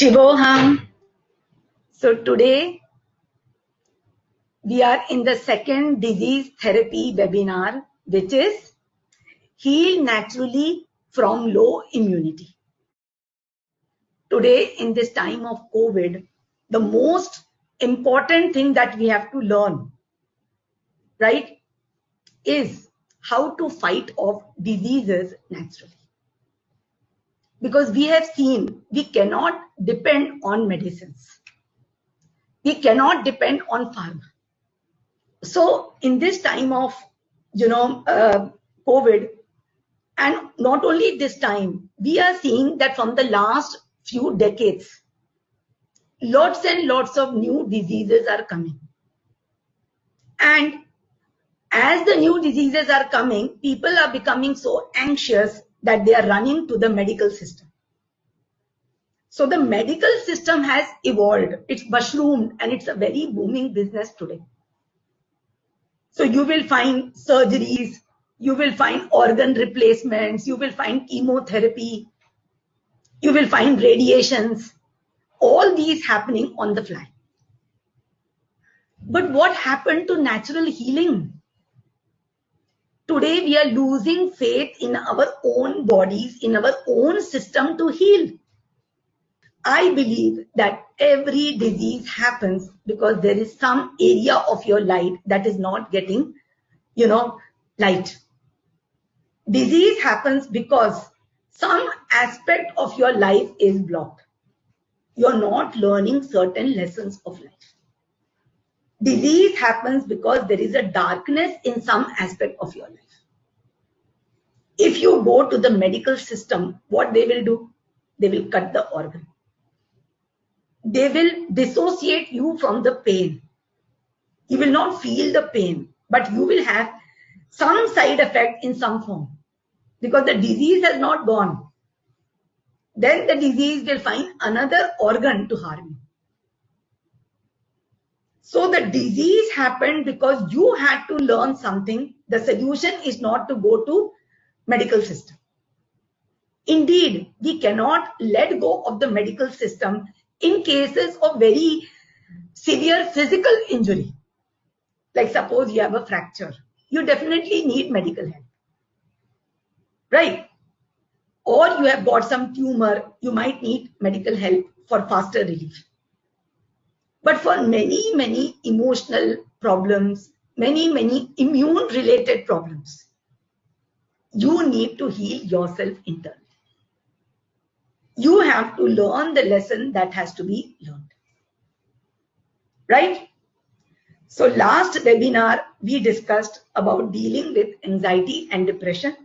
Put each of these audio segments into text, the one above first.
Shivoham. So today we are in the second disease therapy webinar, which is Heal Naturally from Low Immunity. Today in this time of COVID, the most important thing that we have to learn, right, is how to fight off diseases naturally. Because we have seen we cannot depend on medicines. We cannot depend on pharma. So in this time of, COVID, and not only this time, we are seeing that from the last few decades, lots and lots of new diseases are coming. And as the new diseases are coming, people are becoming so anxious that they are running to the medical system. So the medical system has evolved, it's mushroomed, and it's a very booming business today. So you will find surgeries, you will find organ replacements, you will find chemotherapy, you will find radiations, all these happening on the fly. But what happened to natural healing? Today we are losing faith in our own bodies, in our own system to heal. I believe that every disease happens because there is some area of your light that is not getting, light. Disease happens because some aspect of your life is blocked. You're not learning certain lessons of life. Disease happens because there is a darkness in some aspect of your life. If you go to the medical system, what they will do? They will cut the organ. They will dissociate you from the pain. You will not feel the pain, but you will have some side effect in some form because the disease has not gone. Then the disease will find another organ to harm you. So the disease happened because you had to learn something. The solution is not to go to medical system. Indeed, we cannot let go of the medical system in cases of very severe physical injury. Like suppose you have a fracture, you definitely need medical help, right? Or you have got some tumor, you might need medical help for faster relief. But for many, many emotional problems, many immune related problems, you need to heal yourself internally. You have to learn the lesson that has to be learned. Right? So last webinar, we discussed about dealing with anxiety and depression.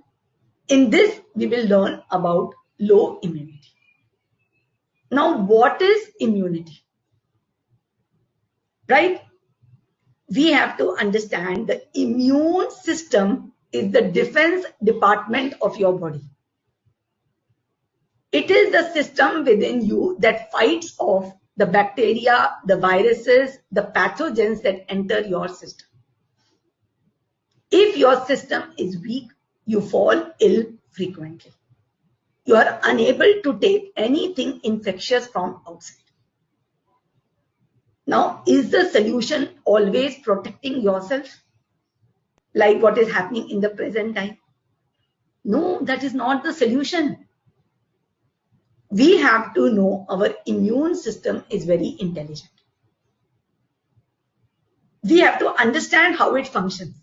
In this, we will learn about low immunity. Now, what is immunity? Right? We have to understand the immune system is the defense department of your body. It is the system within you that fights off the bacteria, the viruses, the pathogens that enter your system. If your system is weak, you fall ill frequently. You are unable to take anything infectious from outside. Now, is the solution always protecting yourself? Like what is happening in the present time? No, that is not the solution. We have to know our immune system is very intelligent. We have to understand how it functions.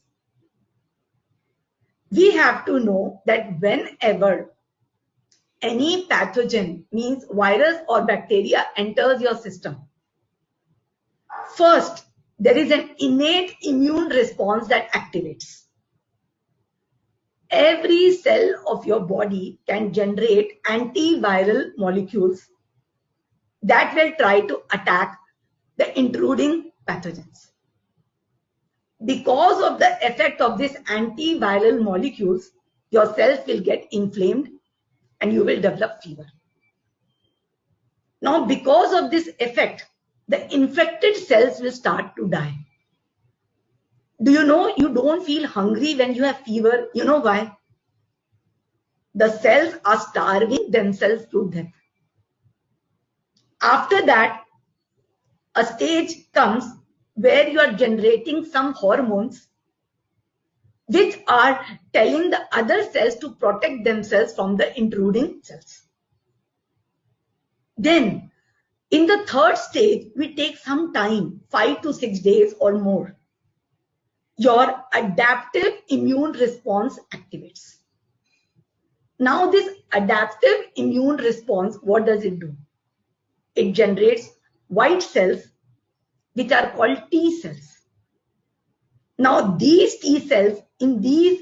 We have to know that whenever any pathogen, means virus or bacteria, enters your system, first, there is an innate immune response that activates. Every cell of your body can generate antiviral molecules that will try to attack the intruding pathogens. Because of the effect of these antiviral molecules, your cells will get inflamed and you will develop fever. Now, because of this effect, the infected cells will start to die. Do you know you don't feel hungry when you have fever? You know why? The cells are starving themselves to death. After that, a stage comes where you are generating some hormones which are telling the other cells to protect themselves from the intruding cells. Then, in the third stage, we take some time, 5 to 6 days or more. Your adaptive immune response activates. Now, this adaptive immune response, what does it do? It generates white cells, which are called T cells. Now, these T cells, in these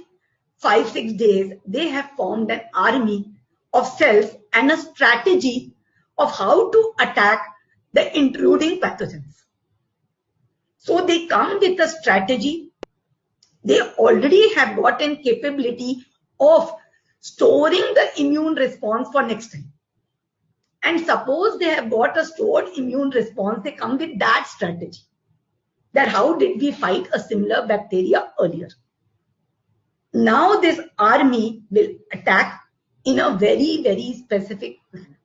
5-6 days, they have formed an army of cells and a strategy of how to attack the intruding pathogens. So they come with a strategy. They already have got an capability of storing the immune response for next time. And suppose they have got a stored immune response, they come with that strategy. That how did we fight a similar bacteria earlier? Now this army will attack in a very, very specific manner.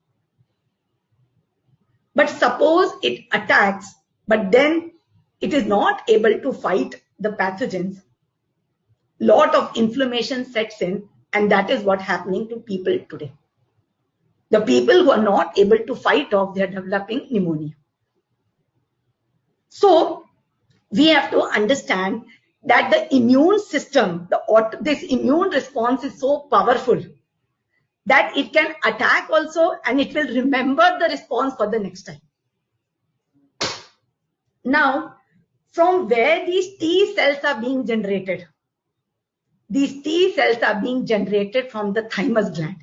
But suppose it attacks, but then it is not able to fight the pathogens. Lot of inflammation sets in, and that is what's happening to people today. The people who are not able to fight off, they are developing pneumonia. So we have to understand that the immune system, this immune response is so powerful that it can attack also, and it will remember the response for the next time. Now, from where these T cells are being generated? These T cells are being generated from the thymus gland.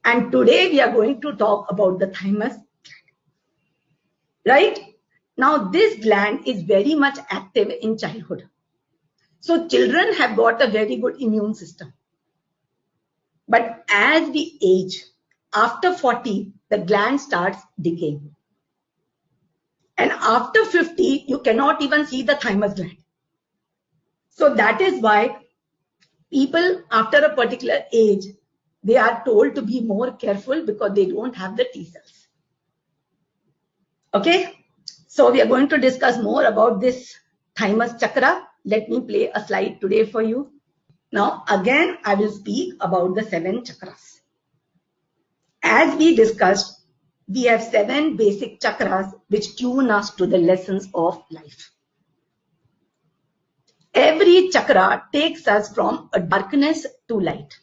And today we are going to talk about the thymus gland. Right? Now, this gland is very much active in childhood. So children have got a very good immune system. But as we age, after 40, the gland starts decaying. And after 50, you cannot even see the thymus gland. So that is why people after a particular age, they are told to be more careful because they don't have the T cells. Okay, so we are going to discuss more about this thymus chakra. Let me play a slide today for you. Now again, I will speak about the 7 chakras. As we discussed, we have 7 basic chakras which tune us to the lessons of life. Every chakra takes us from a darkness to light.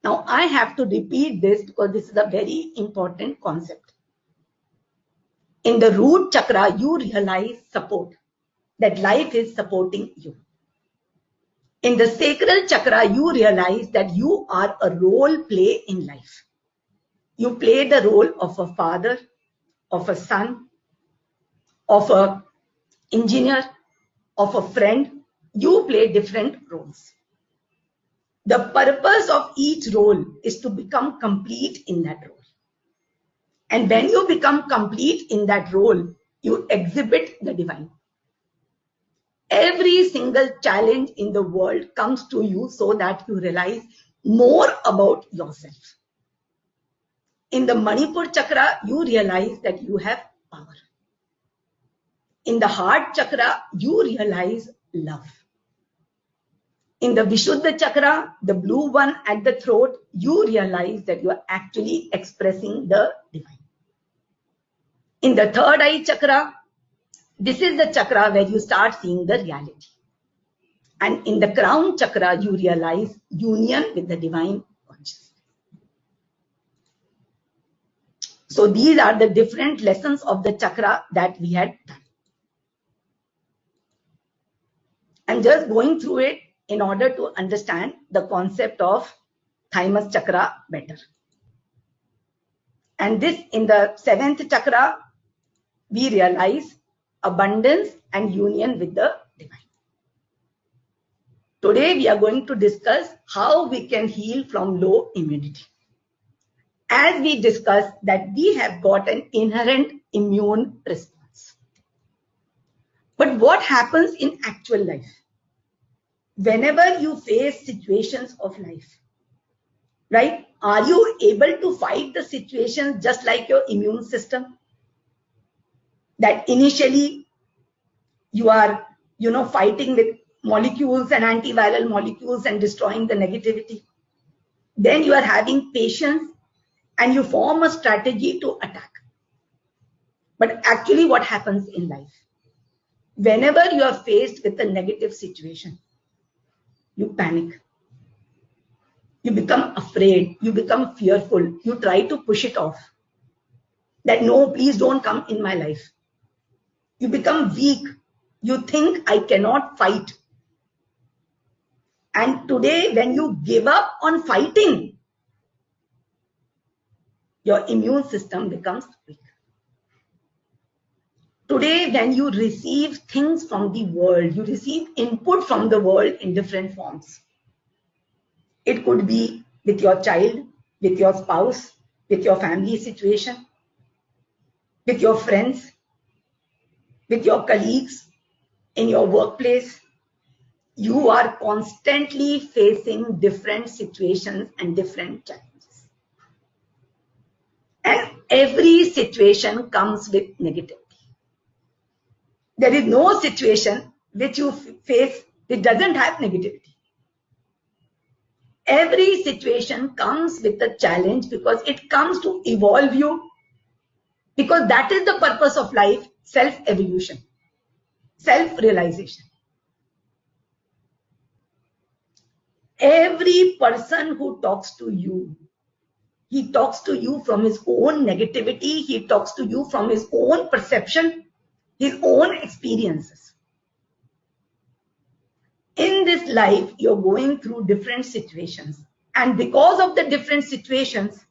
Now I have to repeat this because this is a very important concept. In the root chakra, you realize support, that life is supporting you. In the sacral chakra, you realize that you are a role play in life. You play the role of a father, of a son, of an engineer, of a friend. You play different roles. The purpose of each role is to become complete in that role. And when you become complete in that role, you exhibit the divine. Every single challenge in the world comes to you so that you realize more about yourself. In the Manipur chakra, you realize that you have power. In the heart chakra, you realize love. In the Vishuddha chakra, the blue one at the throat, you realize that you are actually expressing the divine. In the third eye chakra, this is the chakra where you start seeing the reality. And in the crown chakra, you realize union with the divine consciousness. So these are the different lessons of the chakra that we had done. I'm just going through it in order to understand the concept of thymus chakra better. And this, in the 7th chakra, we realize abundance and union with the divine. Today we are going to discuss how we can heal from low immunity. As we discussed that we have got an inherent immune response. But what happens in actual life? Whenever you face situations of life, right? Are you able to fight the situation just like your immune system? That initially you are, fighting with molecules and antiviral molecules and destroying the negativity. Then you are having patience and you form a strategy to attack. But actually what happens in life? Whenever you are faced with a negative situation, you panic. You become afraid. You become fearful. You try to push it off. That no, please don't come in my life. You become weak. You think I cannot fight. And today, when you give up on fighting, your immune system becomes weak. Today, when you receive things from the world, you receive input from the world in different forms. It could be with your child, with your spouse, with your family situation, with your friends, with your colleagues, in your workplace. You are constantly facing different situations and different challenges. And every situation comes with negativity. There is no situation which you face which doesn't have negativity. Every situation comes with a challenge because it comes to evolve you. Because that is the purpose of life, self-evolution, self-realization. Every person who talks to you, he talks to you from his own negativity, he talks to you from his own perception, his own experiences. In this life, you're going through different situations. And because of the different situations,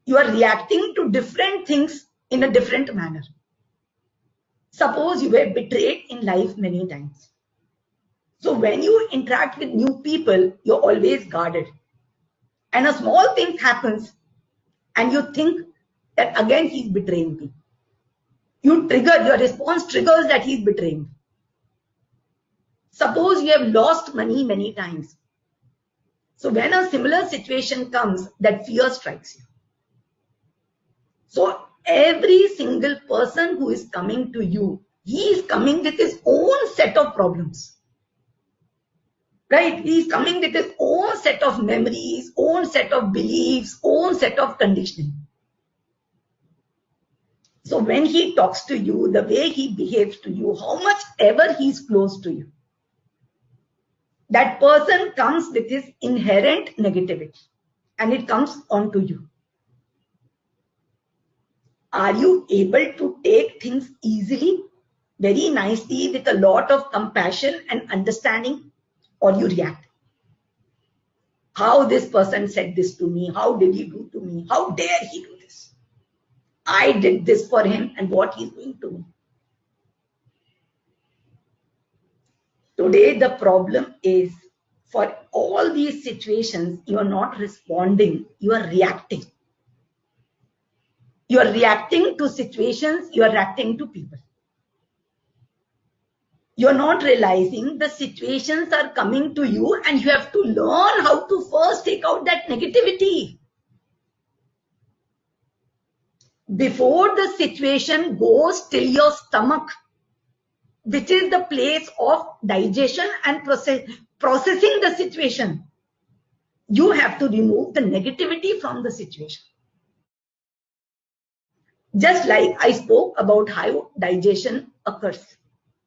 you are reacting to different things in a different manner. Suppose you were betrayed in life many times. So when you interact with new people, you're always guarded. And a small thing happens and you think that again he's betraying me. You trigger, your response triggers that he's betraying. Suppose you have lost money many times. So when a similar situation comes, that fear strikes you. So every single person who is coming to you, he is coming with his own set of problems. Right? He is coming with his own set of memories, own set of beliefs, own set of conditioning. So when he talks to you, the way he behaves to you, how much ever he is close to you, that person comes with his inherent negativity and it comes onto you. Are you able to take things easily, very nicely, with a lot of compassion and understanding, or you react? How this person said this to me? How did he do to me? How dare he do this? I did this for him and what he's doing to me. Today, the problem is, for all these situations, you are not responding, you are reacting. You are reacting to situations, you are reacting to people. You are not realizing the situations are coming to you and you have to learn how to first take out that negativity. Before the situation goes till your stomach, which is the place of digestion and processing the situation, you have to remove the negativity from the situation. Just like I spoke about how digestion occurs,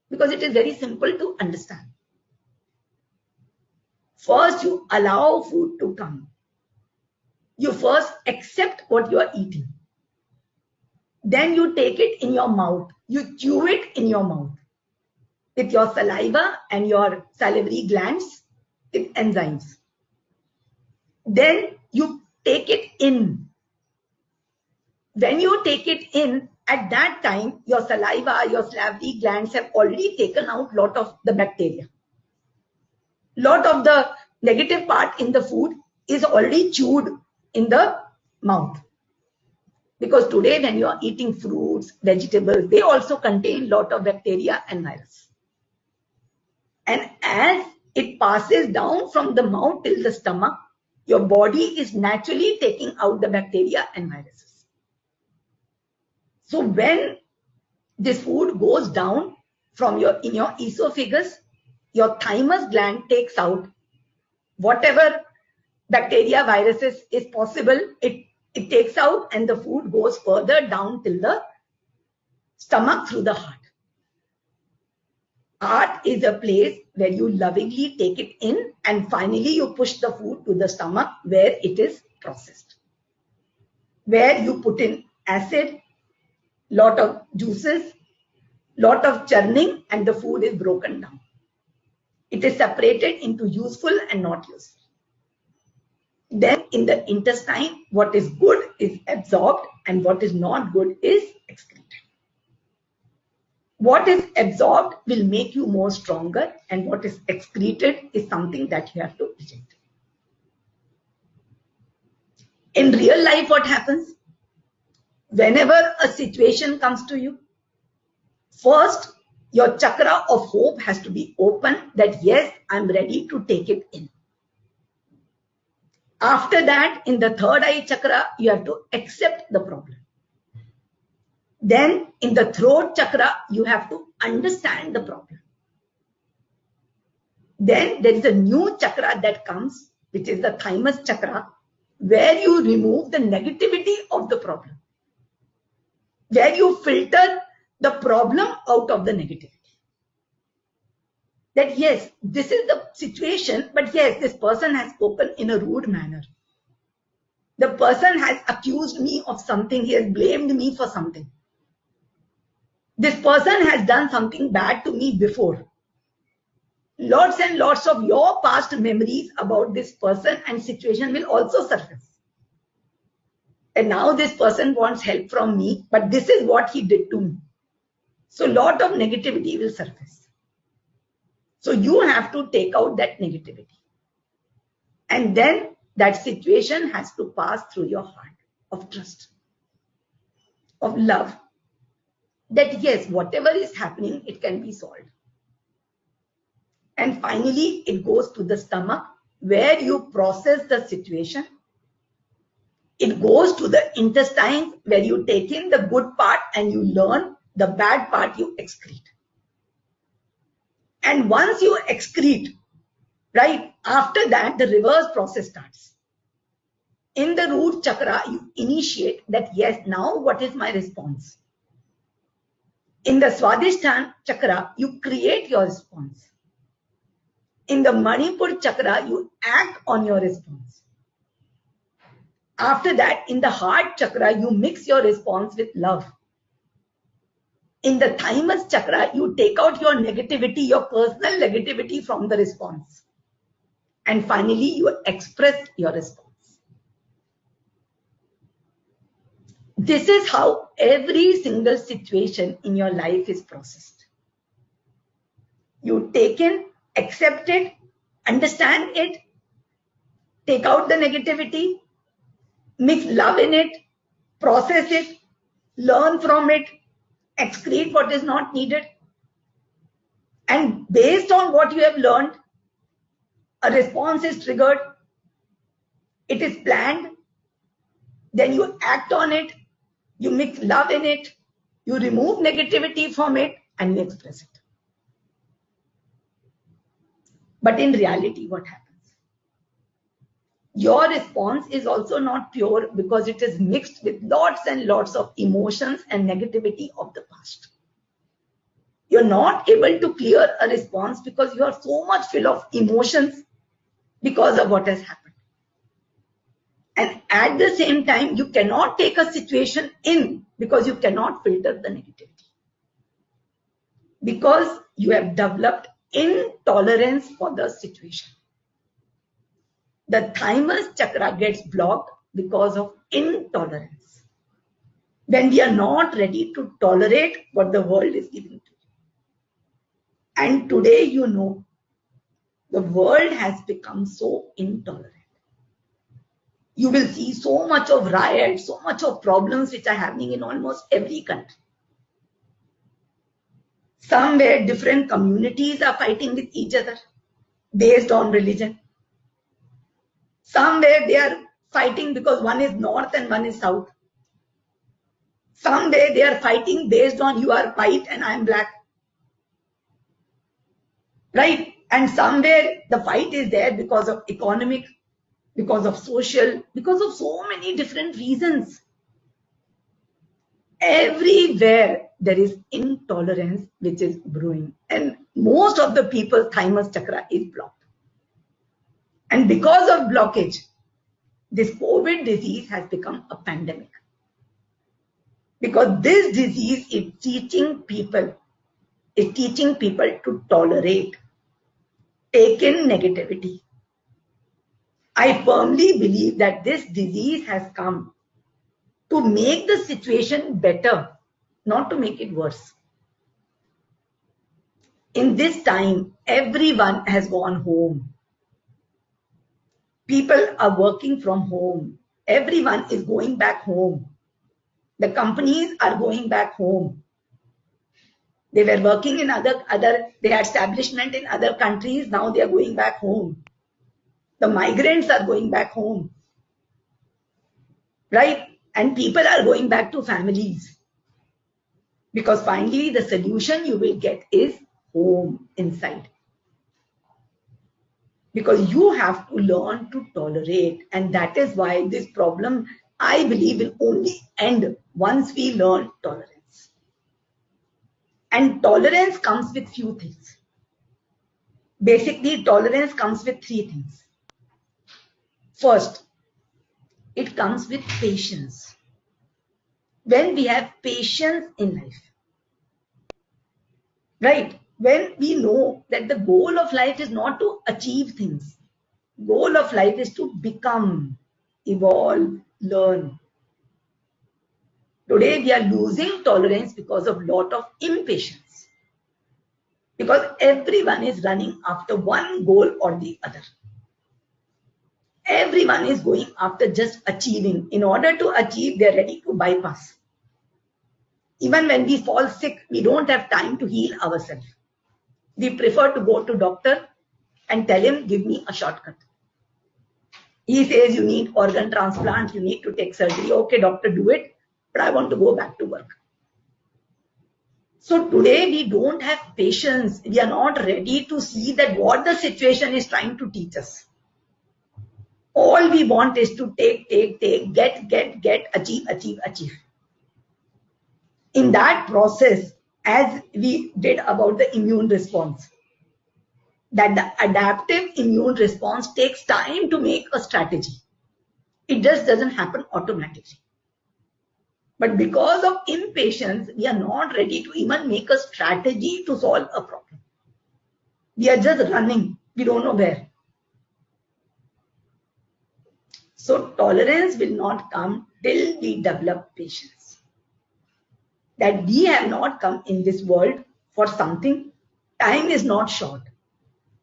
because it is very simple to understand. First, you allow food to come. You first accept what you are eating. Then you take it in your mouth. You chew it in your mouth with your saliva and your salivary glands with enzymes. Then you take it in. When you take it in, at that time, your saliva, your salivary glands have already taken out a lot of the bacteria. Lot of the negative part in the food is already chewed in the mouth. Because today when you are eating fruits, vegetables, they also contain lot of bacteria and virus. And as it passes down from the mouth till the stomach, your body is naturally taking out the bacteria and viruses. So when This food goes down from in your esophagus. Your thymus gland takes out whatever bacteria, viruses is possible. It takes out, and the food goes further down till the stomach through the heart. Heart is a place where you lovingly take it in, and finally you push the food to the stomach where it is processed, where you put in acid, lot of juices, lot of churning, and the food is broken down. It is separated into useful and not useful. Then in the intestine, what is good is absorbed and what is not good is excreted. What is absorbed will make you more stronger, and what is excreted is something that you have to reject. In real life, what happens? Whenever a situation comes to you, first, your chakra of hope has to be open, that yes, I'm ready to take it in. After that, in the third eye chakra, you have to accept the problem. Then in the throat chakra, you have to understand the problem. Then there is a new chakra that comes, which is the thymus chakra, where you remove the negativity of the problem, where you filter the problem out of the negativity. That yes, this is the situation, but yes, this person has spoken in a rude manner. The person has accused me of something, he has blamed me for something. This person has done something bad to me before. Lots and lots of your past memories about this person and situation will also surface. And now this person wants help from me, but this is what he did to me. So a lot of negativity will surface. So you have to take out that negativity. And then that situation has to pass through your heart of trust, of love. That yes, whatever is happening, it can be solved. And finally, it goes to the stomach where you process the situation. It goes to the intestines where you take in the good part and you learn, the bad part you excrete. And once you excrete, right, after that, the reverse process starts. In the root chakra, you initiate that yes, now what is my response? In the Swadhisthana chakra, you create your response. In the Manipur chakra, you act on your response. After that, in the heart chakra, you mix your response with love. In the thymus chakra, you take out your negativity, your personal negativity from the response. And finally, you express your response. This is how every single situation in your life is processed. You take in, accept it, understand it, take out the negativity, mix love in it, process it, learn from it, excrete what is not needed. And based on what you have learned, a response is triggered, it is planned, then you act on it, you mix love in it, you remove negativity from it, and you express it. But in reality, what happens? Your response is also not pure because it is mixed with lots and lots of emotions and negativity of the past. You're not able to clear a response because you are so much full of emotions because of what has happened. And at the same time, you cannot take a situation in because you cannot filter the negativity. Because you have developed intolerance for the situation. The thymus chakra gets blocked because of intolerance. When we are not ready to tolerate what the world is giving to you. And today, you know, the world has become so intolerant. You will see so much of riots, so much of problems which are happening in almost every country. Somewhere different communities are fighting with each other based on religion. Somewhere they are fighting because one is north and one is south. Someday they are fighting based on you are white and I am black. Right? And somewhere the fight is there because of economic, because of social, because of so many different reasons. Everywhere there is intolerance which is brewing, and most of the people's thymus chakra is blocked. And because of blockage, this COVID disease has become a pandemic. Because this disease is teaching people to tolerate, take in negativity. I firmly believe that this disease has come to make the situation better, not to make it worse. In this time, everyone has gone home. People are working from home. Everyone is going back home. The companies are going back home. They were working in they had establishment in other countries. Now they are going back home. The migrants are going back home. Right? And people are going back to families. Because finally the solution you will get is home, inside. Because you have to learn to tolerate, and that is why this problem, I believe, will only end once we learn tolerance. And tolerance comes with few things. Basically, tolerance comes with three things. First, it comes with patience. When we have patience in life, right? When we know that the goal of life is not to achieve things, goal of life is to become, evolve, learn. Today we are losing tolerance because of lot of impatience. Because everyone is running after one goal or the other. Everyone is going after just achieving. In order to achieve, they're ready to bypass. Even when we fall sick, we don't have time to heal ourselves. We prefer to go to doctor and tell him, give me a shortcut. He says you need organ transplant, you need to take surgery. Okay, doctor, do it, but I want to go back to work. So today we don't have patience. We are not ready to see that what the situation is trying to teach us. All we want is to take, get, achieve. In that process, as we did about the immune response, that the adaptive immune response takes time to make a strategy. It just doesn't happen automatically. But because of impatience, we are not ready to even make a strategy to solve a problem. We are just running. We don't know where. So tolerance will not come till we develop patience. That we have not come in this world for something. Time is not short.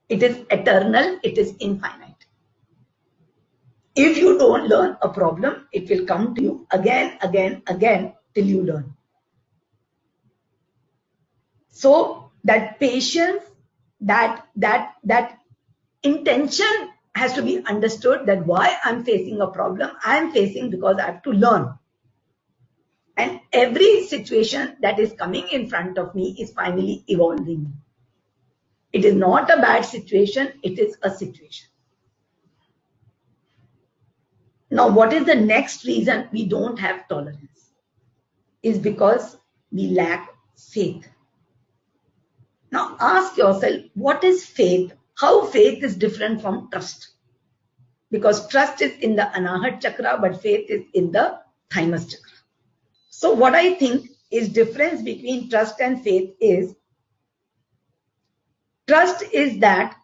It is eternal. It is infinite. If you don't learn a problem, it will come to you again till you learn. So that patience, that intention has to be understood, that why I'm facing a problem, I'm facing because I have to learn. And every situation that is coming in front of me is finally evolving. It is not a bad situation, it is a situation. Now, what is the next reason we don't have tolerance? Is because we lack faith. Now, ask yourself, what is faith? How faith is different from trust? Because trust is in the Anahat chakra, but faith is in the thymus chakra. So what I think is difference between trust and faith is, trust is that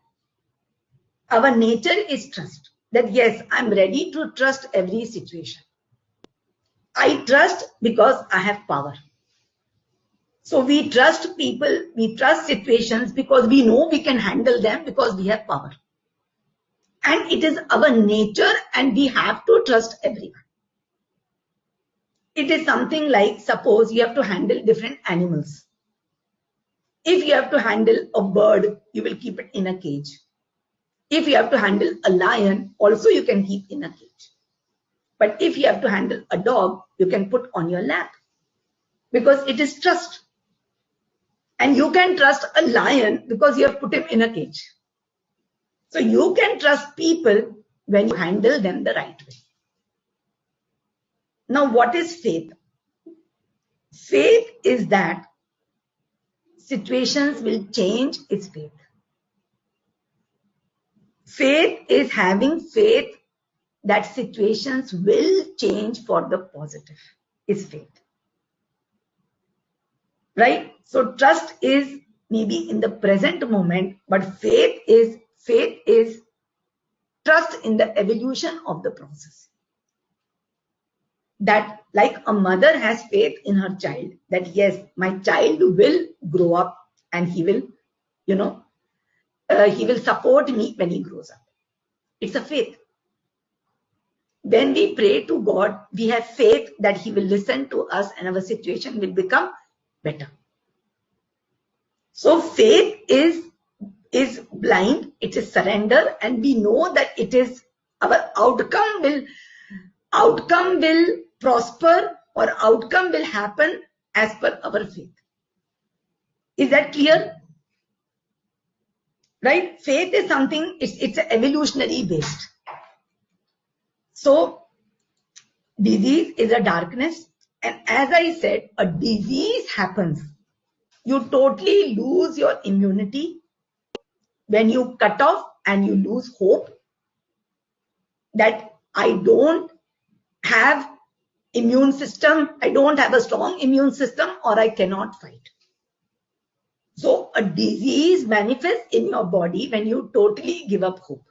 our nature is trust. That yes, I'm ready to trust every situation. I trust because I have power. So we trust people, we trust situations because we know we can handle them because we have power. And it is our nature and we have to trust everyone. It is something like, suppose you have to handle different animals. If you have to handle a bird, you will keep it in a cage. If you have to handle a lion, also you can keep in a cage. But if you have to handle a dog, you can put on your lap. because it is trust. And you can trust a lion because you have put him in a cage. So you can trust people when you handle them the right way. Now, what is faith? Faith is that situations will change its faith. Faith is having faith that situations will change for the positive, is faith. Right? So trust is maybe in the present moment, but faith is trust in the evolution of the process. That like a mother has faith in her child, that yes, my child will grow up and he will, he will support me when he grows up. It's a faith. When we pray to God, we have faith that he will listen to us and our situation will become better. So faith is blind, it is surrender, and we know that it is our outcome will prosper, or outcome will happen as per our faith. Is that clear? Right? Faith is something, it's evolutionary based. So disease is a darkness, and as I said, a disease happens. You totally lose your immunity when you cut off and you lose hope that I don't have immune system, I don't have a strong immune system, or I cannot fight. So a disease manifests in your body when you totally give up hope.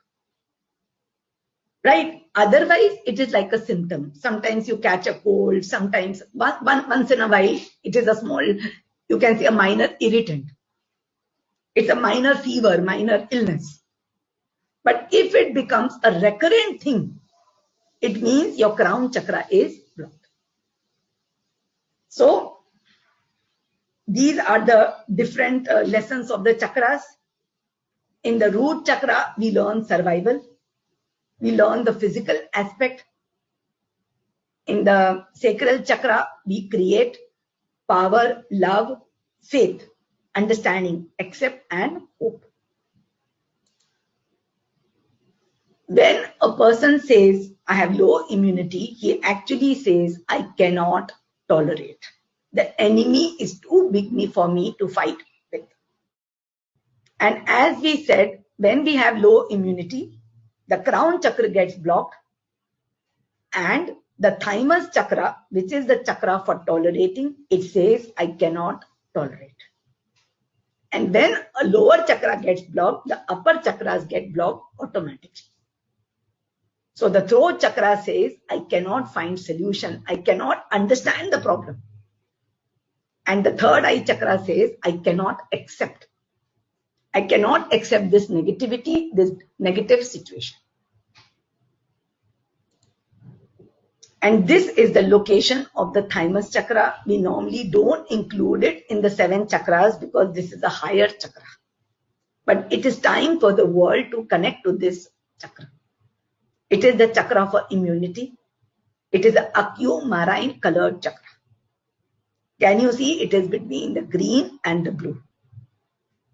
Right? Otherwise, it is like a symptom. Sometimes you catch a cold, sometimes once in a while, it is a small, you can say a minor irritant. It's a minor fever, minor illness. But if it becomes a recurrent thing, it means your crown chakra is blocked. So these are the different lessons of the chakras. In the root chakra, we learn survival. We learn the physical aspect. In the sacral chakra, we create power, love, faith, understanding, accept, and hope. When a person says, I have low immunity, he actually says, I cannot tolerate. The enemy is too big for me to fight with. And as we said, when we have low immunity, the crown chakra gets blocked, and the thymus chakra, which is the chakra for tolerating, it says, I cannot tolerate. And when a lower chakra gets blocked, the upper chakras get blocked automatically. So the throat chakra says, I cannot find solution. I cannot understand the problem. And the third eye chakra says, I cannot accept. I cannot accept this negativity, this negative situation. And this is the location of the thymus chakra. We normally don't include it in the 7 chakras because this is a higher chakra. But it is time for the world to connect to this chakra. It is the chakra for immunity. It is the aquamarine colored chakra. Can you see? It is between the green and the blue.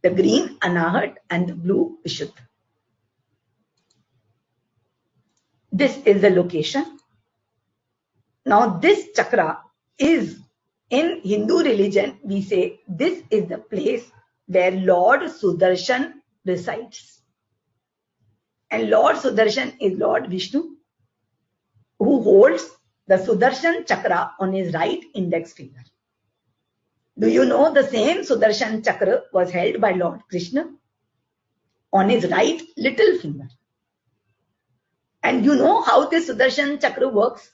The green anahat and the blue vishuddha. This is the location. Now this chakra is, in Hindu religion, we say this is the place where Lord Sudarshan resides. And Lord Sudarshan is Lord Vishnu, who holds the Sudarshan chakra on his right index finger. Do you know the same Sudarshan chakra was held by Lord Krishna on his right little finger? And you know how this Sudarshan chakra works?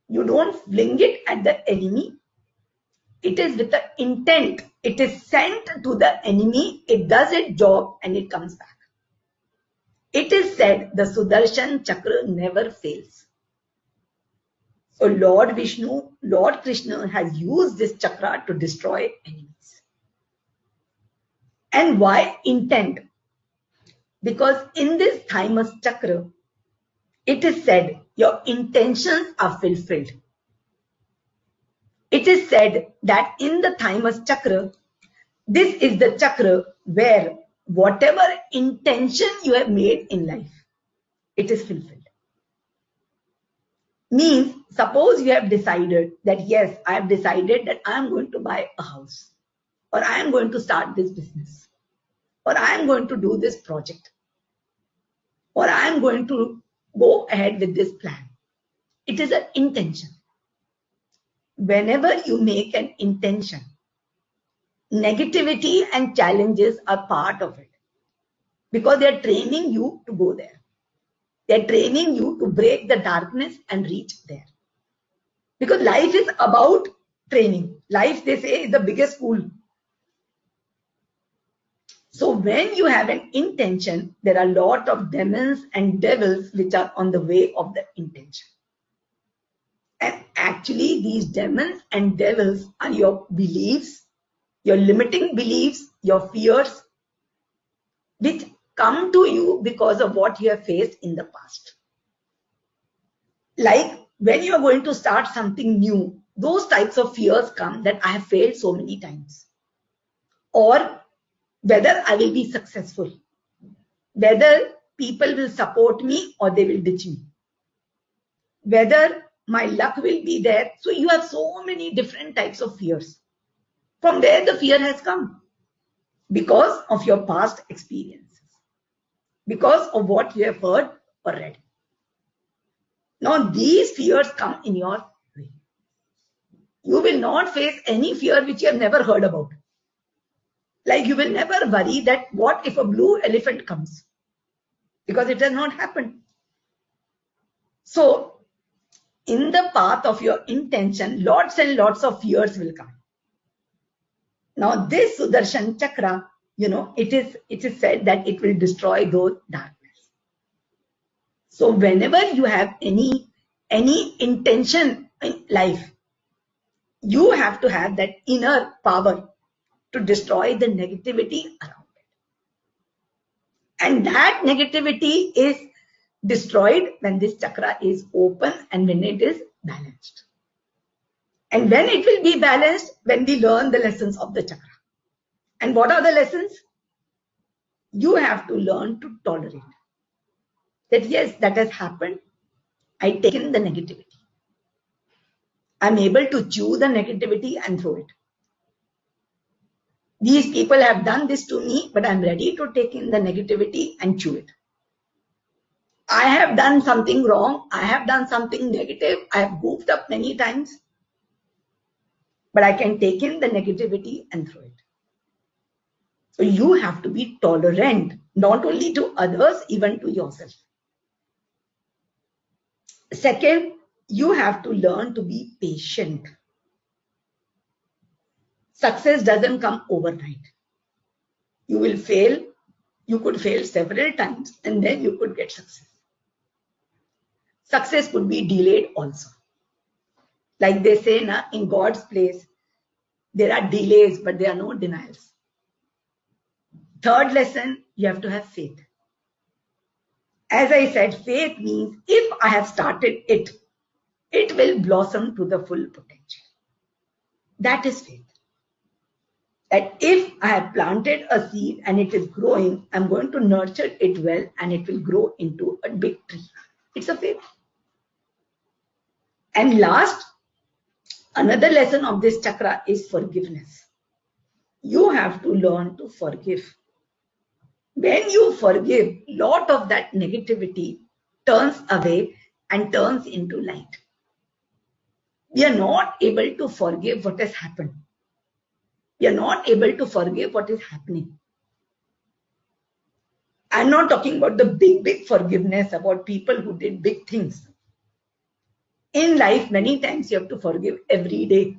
You don't fling it at the enemy. It is with the intent. It is sent to the enemy. It does its job and it comes back. It is said the Sudarshan chakra never fails. So Lord Vishnu, Lord Krishna has used this chakra to destroy enemies. And why intent? Because in this thymus chakra, it is said your intentions are fulfilled. It is said that in the thymus chakra, this is the chakra where whatever intention you have made in life, it is fulfilled. Means, suppose you have decided that, yes, I have decided that I am going to buy a house, or I am going to start this business, or I am going to do this project, or I am going to go ahead with this plan. It is an intention. Whenever you make an intention, negativity and challenges are part of it, because they are training you to go there. They are training you to break the darkness and reach there. Because life is about training. Life, they say, is the biggest school. So when you have an intention, there are a lot of demons and devils which are on the way of the intention. And actually, these demons and devils are your beliefs, your limiting beliefs, your fears, which come to you because of what you have faced in the past. Like when you are going to start something new, those types of fears come that I have failed so many times. Or whether I will be successful, whether people will support me or they will ditch me, whether my luck will be there. So you have so many different types of fears. From where the fear has come? Because of your past experiences, because of what you have heard or read. Now these fears come in your way. You will not face any fear which you have never heard about. Like you will never worry that what if a blue elephant comes? Because it has not happened. So in the path of your intention, lots and lots of fears will come. Now this Sudarshan Chakra, it is said that it will destroy those darkness. So whenever you have any intention in life, you have to have that inner power to destroy the negativity around it. And that negativity is destroyed when this chakra is open and when it is balanced. And when it will be balanced, when we learn the lessons of the chakra. And what are the lessons? You have to learn to tolerate. That yes, that has happened. I take in the negativity. I'm able to chew the negativity and throw it. These people have done this to me, but I'm ready to take in the negativity and chew it. I have done something wrong. I have done something negative. I have goofed up many times. But I can take in the negativity and throw it. So you have to be tolerant, not only to others, even to yourself. Second, you have to learn to be patient. Success doesn't come overnight. You will fail. You could fail several times and then you could get success. Success could be delayed also. Like they say, in God's place, there are delays, but there are no denials. Third lesson, you have to have faith. As I said, faith means if I have started it, it will blossom to the full potential. That is faith. That if I have planted a seed and it is growing, I'm going to nurture it well and it will grow into a big tree. It's a faith. And last, another lesson of this chakra is forgiveness. You have to learn to forgive. When you forgive, lot of that negativity turns away and turns into light. We are not able to forgive what has happened. We are not able to forgive what is happening. I'm not talking about the big forgiveness about people who did big things. In life, many times you have to forgive every day.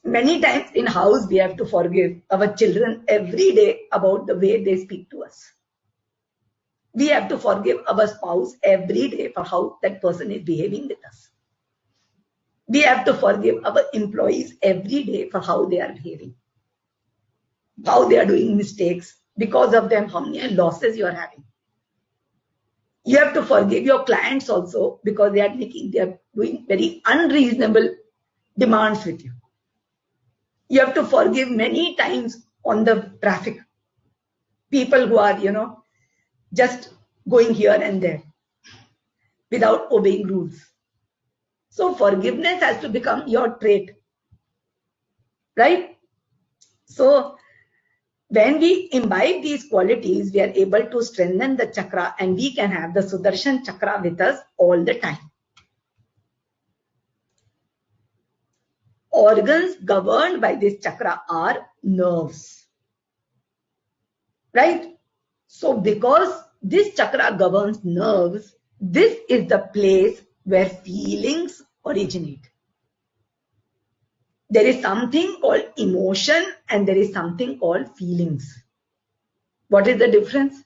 Many times in house, we have to forgive our children every day about the way they speak to us. We have to forgive our spouse every day for how that person is behaving with us. We have to forgive our employees every day for how they are behaving, how they are doing mistakes. Because of them, how many losses you are having. You have to forgive your clients also because they are doing very unreasonable demands with you. You have to forgive many times on the traffic. People who are, just going here and there without obeying rules. So forgiveness has to become your trait, right? So when we imbibe these qualities, we are able to strengthen the chakra, and we can have the Sudarshan chakra with us all the time. Organs governed by this chakra are nerves, right? So because this chakra governs nerves, this is the place where feelings originate. There is something called emotion and there is something called feelings. What is the difference?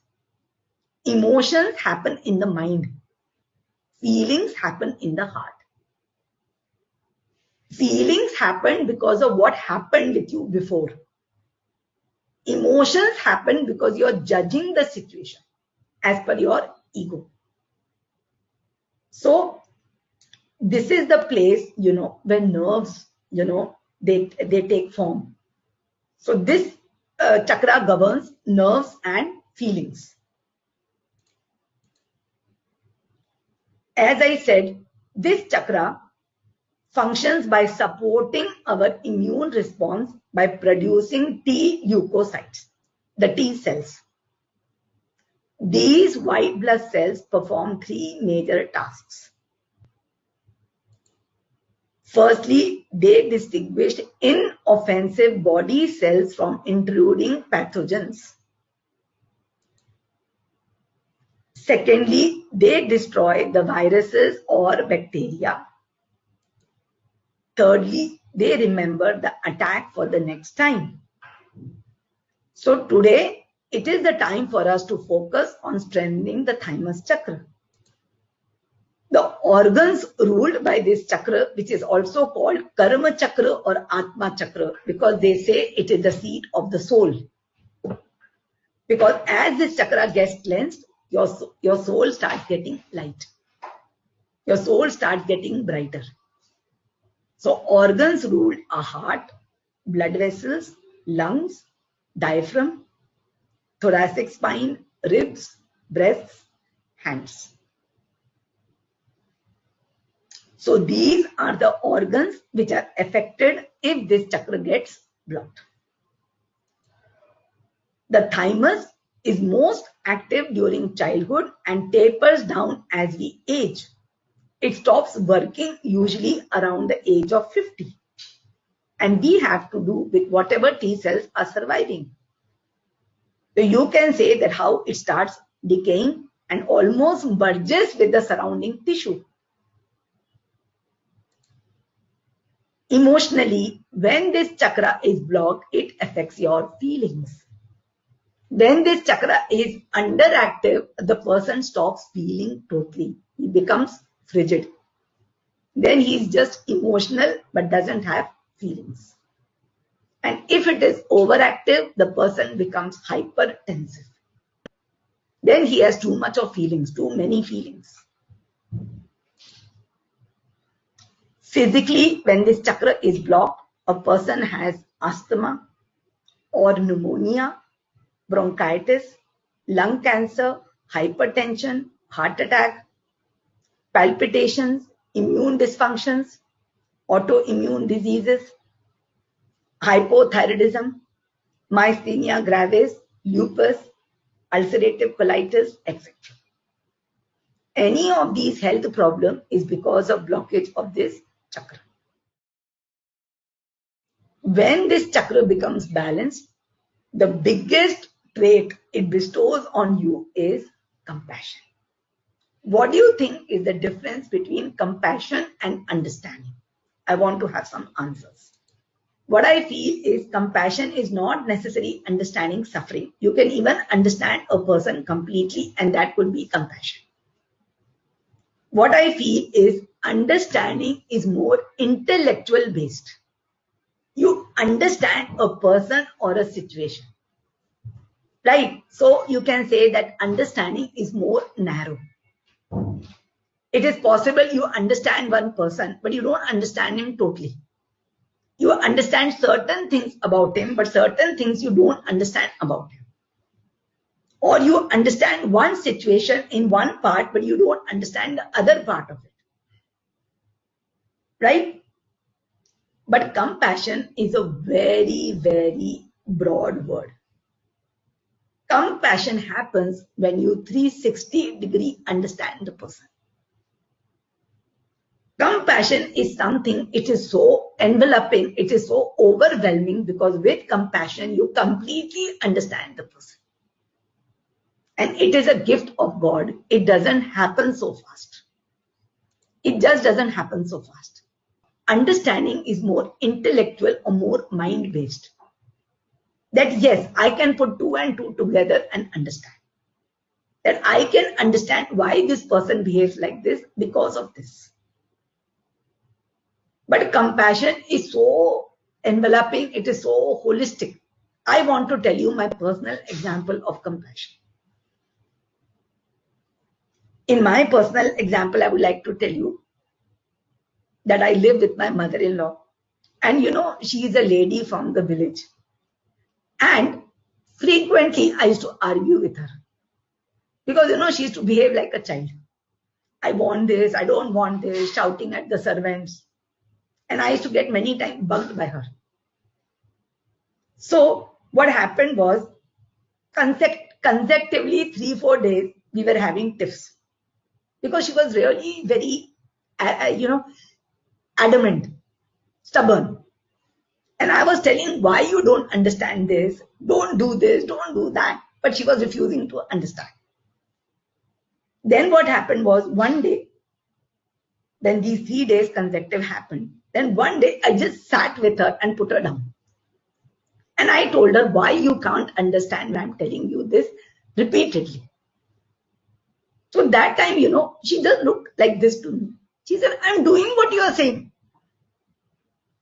Emotions happen in the mind. Feelings happen in the heart. Feelings happen because of what happened with you before. Emotions happen because you are judging the situation as per your ego. So this is the place, when nerves, they take form. So this chakra governs nerves and feelings. As I said, this chakra functions by supporting our immune response by producing T leukocytes, the T cells. These white blood cells perform three major tasks. Firstly, they distinguish inoffensive body cells from intruding pathogens. Secondly, they destroy the viruses or bacteria. Thirdly, they remember the attack for the next time. So today, it is the time for us to focus on strengthening the thymus chakra. The organs ruled by this chakra, which is also called Karma chakra or Atma chakra, because they say it is the seat of the soul. Because as this chakra gets cleansed, your soul starts getting light. Your soul starts getting brighter. So organs ruled are heart, blood vessels, lungs, diaphragm, thoracic spine, ribs, breasts, hands. So these are the organs which are affected if this chakra gets blocked. The thymus is most active during childhood and tapers down as we age. It stops working usually around the age of 50. And we have to do with whatever T cells are surviving. So you can say that how it starts decaying and almost merges with the surrounding tissue. Emotionally, when this chakra is blocked, it affects your feelings. When this chakra is underactive, the person stops feeling totally. He becomes frigid. Then he is just emotional but doesn't have feelings. And if it is overactive, the person becomes hypertensive. Then he has too much of feelings, too many feelings. Physically, when this chakra is blocked, a person has asthma or pneumonia, bronchitis, lung cancer, hypertension, heart attack, palpitations, immune dysfunctions, autoimmune diseases, hypothyroidism, myasthenia gravis, lupus, ulcerative colitis, etc. Any of these health problems is because of blockage of this chakra. When this chakra becomes balanced, the biggest trait it bestows on you is compassion. What do you think is the difference between compassion and understanding? I want to have some answers. What I feel is compassion is not necessarily understanding suffering. You can even understand a person completely, and that could be compassion. What I feel is understanding is more intellectual based. You understand a person or a situation, right? So you can say that understanding is more narrow. It is possible you understand one person, but you don't understand him totally. You understand certain things about him, but certain things you don't understand about him. Or you understand one situation in one part, but you don't understand the other part of it. Right? But compassion is a very, very broad word. Compassion happens when you 360-degree understand the person. Compassion is something, it is so enveloping, it is so overwhelming, because with compassion, you completely understand the person. And it is a gift of God. It doesn't happen so fast. It just doesn't happen so fast. Understanding is more intellectual or more mind-based. That yes, I can put 2 and 2 together and understand. That I can understand why this person behaves like this because of this. But compassion is so enveloping, it is so holistic. I want to tell you my personal example of compassion. In my personal example, I would like to tell you that I live with my mother-in-law. And she is a lady from the village. And frequently I used to argue with her. Because, she used to behave like a child. I want this, I don't want this, shouting at the servants. And I used to get many times bugged by her. So what happened was, consecutively 3-4 days, we were having tiffs. Because she was really very, adamant, stubborn. And I was telling, why you don't understand this? Don't do this, don't do that. But she was refusing to understand. Then what happened was, one day, when these 3 days consecutive happened, then one day I just sat with her and put her down. And I told her, why you can't understand when I'm telling you this repeatedly. So that time, she just looked like this to me. She said, I'm doing what you are saying.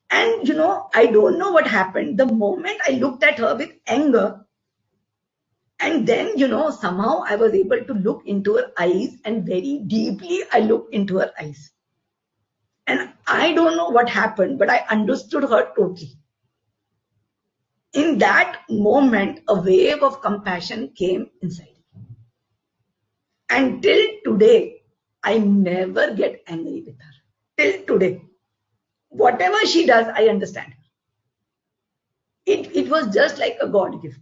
And, I don't know what happened. The moment I looked at her with anger, and then, somehow I was able to look into her eyes, and very deeply I looked into her eyes. And I don't know what happened, but I understood her totally. In that moment, a wave of compassion came inside me. And till today, I never get angry with her. Till today. Whatever she does, I understand her. It was just like a God gift.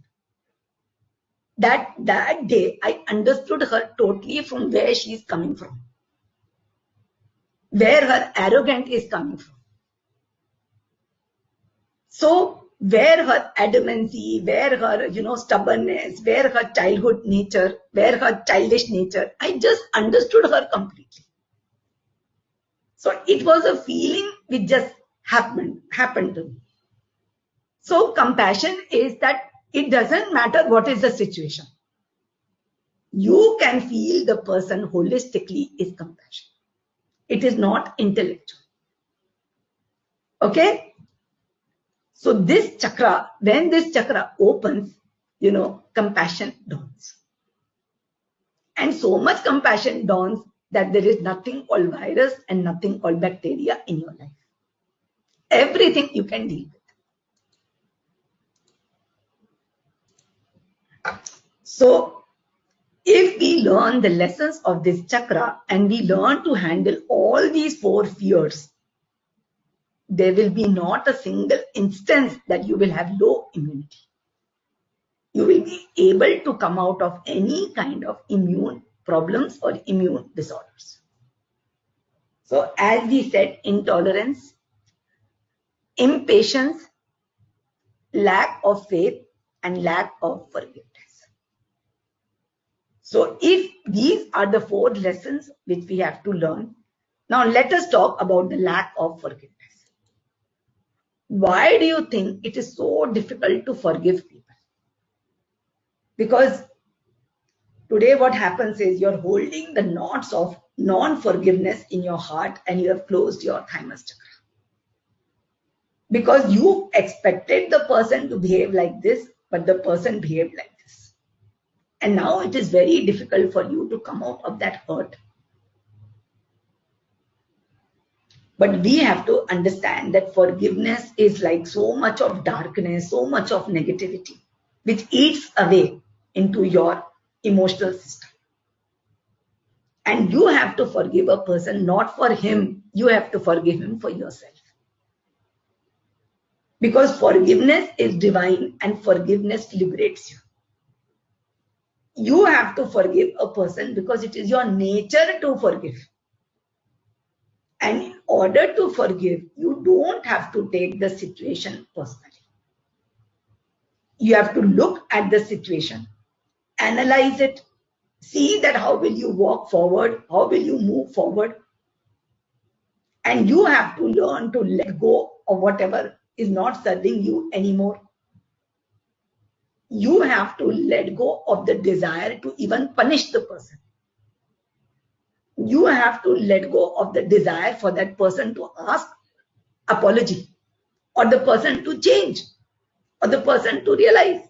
That day, I understood her totally from where she is coming from. Where her arrogance is coming from. So, where her adamancy, where her, stubbornness, where her childhood nature, where her childish nature, I just understood her completely. So, it was a feeling which just happened to me. So, compassion is that it doesn't matter what is the situation. You can feel the person holistically is compassion. It is not intellectual. Okay? So this chakra, when this chakra opens, compassion dawns. And so much compassion dawns that there is nothing called virus and nothing called bacteria in your life. Everything you can deal with. So if we learn the lessons of this chakra and we learn to handle all these 4 fears, there will be not a single instance that you will have low immunity. You will be able to come out of any kind of immune problems or immune disorders. So as we said, intolerance, impatience, lack of faith, and lack of forgiveness. So if these are the 4 lessons which we have to learn, now let us talk about the lack of forgiveness. Why do you think it is so difficult to forgive people? Because today what happens is you're holding the knots of non-forgiveness in your heart and you have closed your thymus chakra. Because you expected the person to behave like this, but the person behaved like this. And now it is very difficult for you to come out of that hurt. But we have to understand that forgiveness is like so much of darkness, so much of negativity, which eats away into your emotional system. And you have to forgive a person, not for him, you have to forgive him for yourself. Because forgiveness is divine and forgiveness liberates you. You have to forgive a person because it is your nature to forgive. And in order to forgive, you don't have to take the situation personally. You have to look at the situation, analyze it, see that how will you walk forward, how will you move forward. And you have to learn to let go of whatever is not serving you anymore. You have to let go of the desire to even punish the person. You have to let go of the desire for that person to ask apology, or the person to change, or the person to realize.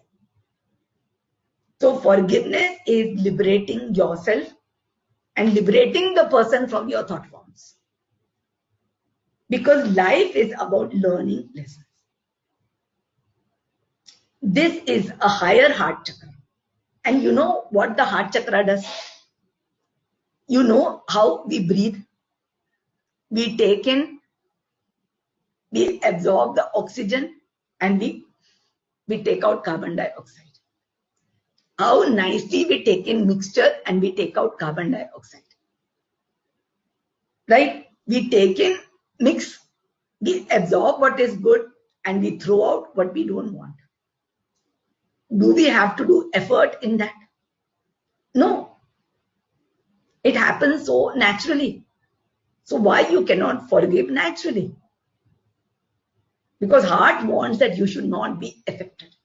So forgiveness is liberating yourself and liberating the person from your thought forms. Because life is about learning lessons. This is a higher heart chakra. And you know what the heart chakra does? You know how we breathe? We take in, we absorb the oxygen, and we take out carbon dioxide. How nicely we take in mixture and we take out carbon dioxide. Right? We take in, mix, we absorb what is good, and we throw out what we don't want. Do we have to do effort in that? No. It happens so naturally. So why you cannot forgive naturally? Because heart wants that you should not be affected.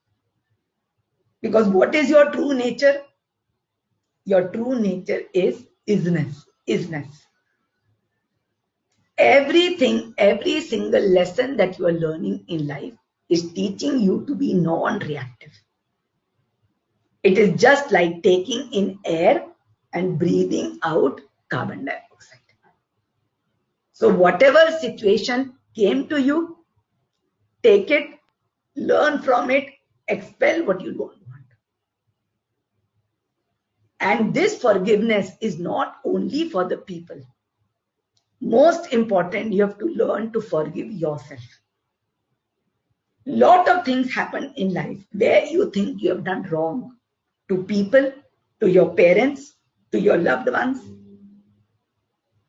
Because what is your true nature? Your true nature is isness. Everything, every single lesson that you are learning in life is teaching you to be non-reactive. It is just like taking in air and breathing out carbon dioxide. So whatever situation came to you, take it, learn from it, expel what you don't want. And this forgiveness is not only for the people. Most important, you have to learn to forgive yourself. Lot of things happen in life where you think you have done wrong to people, to your parents, to your loved ones.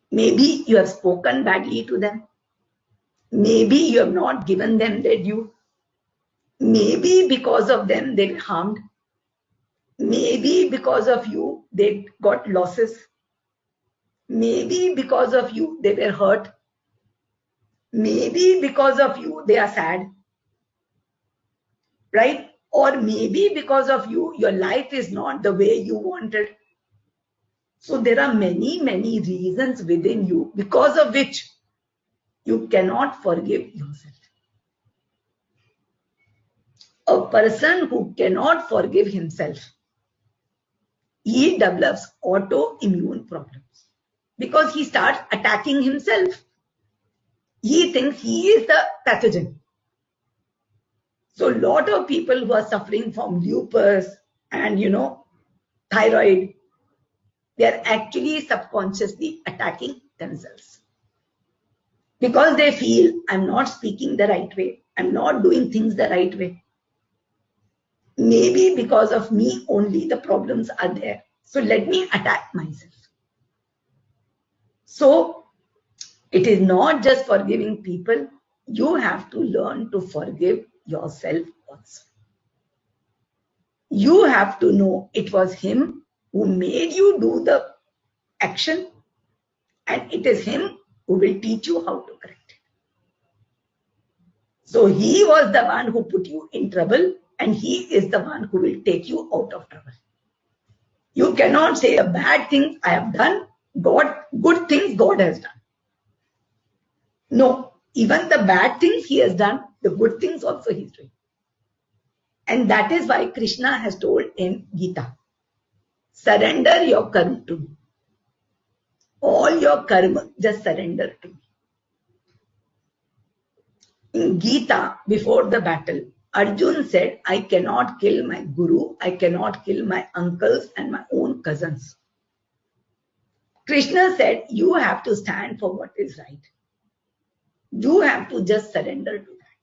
Maybe you have spoken badly to them. Maybe you have not given them their due. Maybe because of them they were harmed. Maybe because of you they got losses. Maybe because of you they were hurt. Maybe because of you they are sad. Right? Or maybe because of you, your life is not the way you wanted. So there are many, many reasons within you because of which you cannot forgive yourself. A person who cannot forgive himself, he develops autoimmune problems because he starts attacking himself. He thinks he is the pathogen. So a lot of people who are suffering from lupus and thyroid, they are actually subconsciously attacking themselves. Because they feel, I'm not speaking the right way. I'm not doing things the right way. Maybe because of me only the problems are there. So let me attack myself. So it is not just forgiving people. You have to learn to forgive yourself also. You have to know it was him who made you do the action, and it is him who will teach you how to correct it. So he was the one who put you in trouble, and he is the one who will take you out of trouble. You cannot say the bad things I have done, good things God has done. No, even the bad things he has done, the good things also he is doing. And that is why Krishna has told in Gita, surrender your karma to me. All your karma, just surrender to me. In Gita, before the battle, Arjun said, I cannot kill my guru, I cannot kill my uncles and my own cousins. Krishna said, you have to stand for what is right. You have to just surrender to that.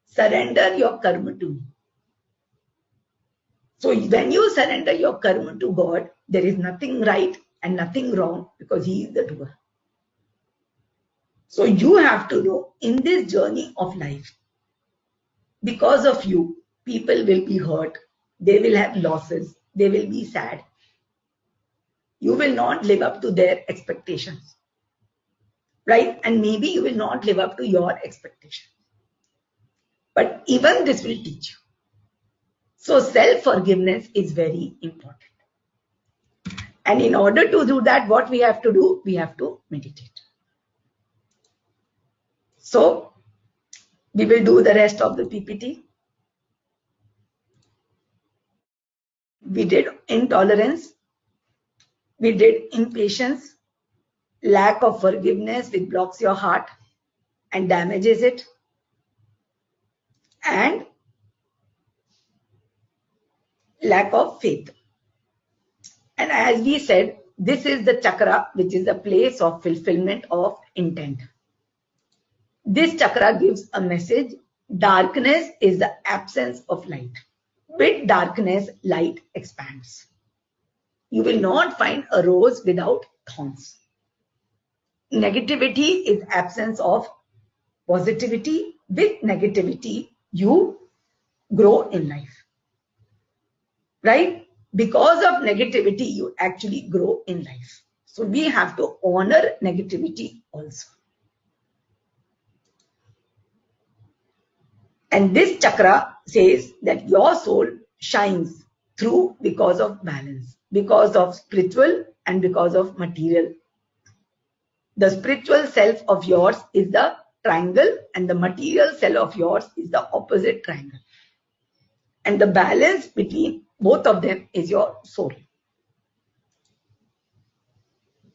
Surrender your karma to me. So when you surrender your karma to God, there is nothing right and nothing wrong because He is the doer. So you have to know in this journey of life, because of you, people will be hurt, they will have losses, they will be sad. You will not live up to their expectations, right? And maybe you will not live up to your expectations. But even this will teach you. So self-forgiveness is very important. And in order to do that, what we have to do? We have to meditate. So we will do the rest of the PPT. We did intolerance. We did impatience, lack of forgiveness which blocks your heart and damages it. And lack of faith. And as we said, this is the chakra, which is the place of fulfillment of intent. This chakra gives a message. Darkness is the absence of light. With darkness, light expands. You will not find a rose without thorns. Negativity is absence of positivity. With negativity, you grow in life. Right? Because of negativity, you actually grow in life. So we have to honor negativity also. And this chakra says that your soul shines through because of balance, because of spiritual and because of material. The spiritual self of yours is the triangle and the material self of yours is the opposite triangle. And the balance between both of them is your soul.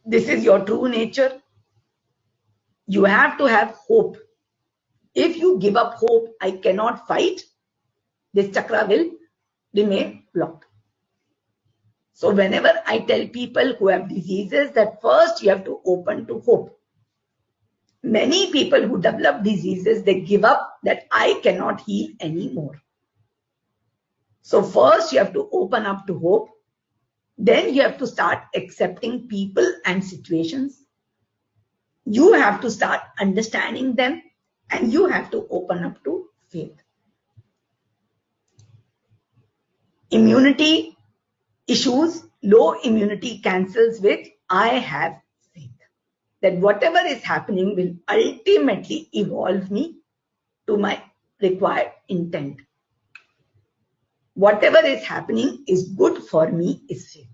This is your true nature. You have to have hope. If you give up hope, I cannot fight, this chakra will remain blocked. So whenever I tell people who have diseases that first you have to open to hope. Many people who develop diseases, they give up that I cannot heal anymore. So first you have to open up to hope. Then you have to start accepting people and situations. You have to start understanding them and you have to open up to faith. Immunity issues, low immunity cancels with I have faith. That whatever is happening will ultimately evolve me to my required intent. Whatever is happening is good for me is faith.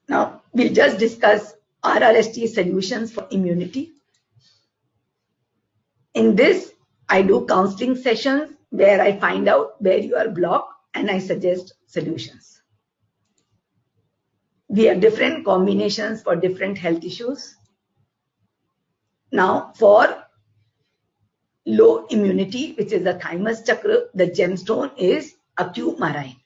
Now, we'll just discuss RRST solutions for immunity. In this, I do counseling sessions where I find out where you are blocked and I suggest solutions. We have different combinations for different health issues. Now, for low immunity, which is the thymus chakra, the gemstone is acumarine.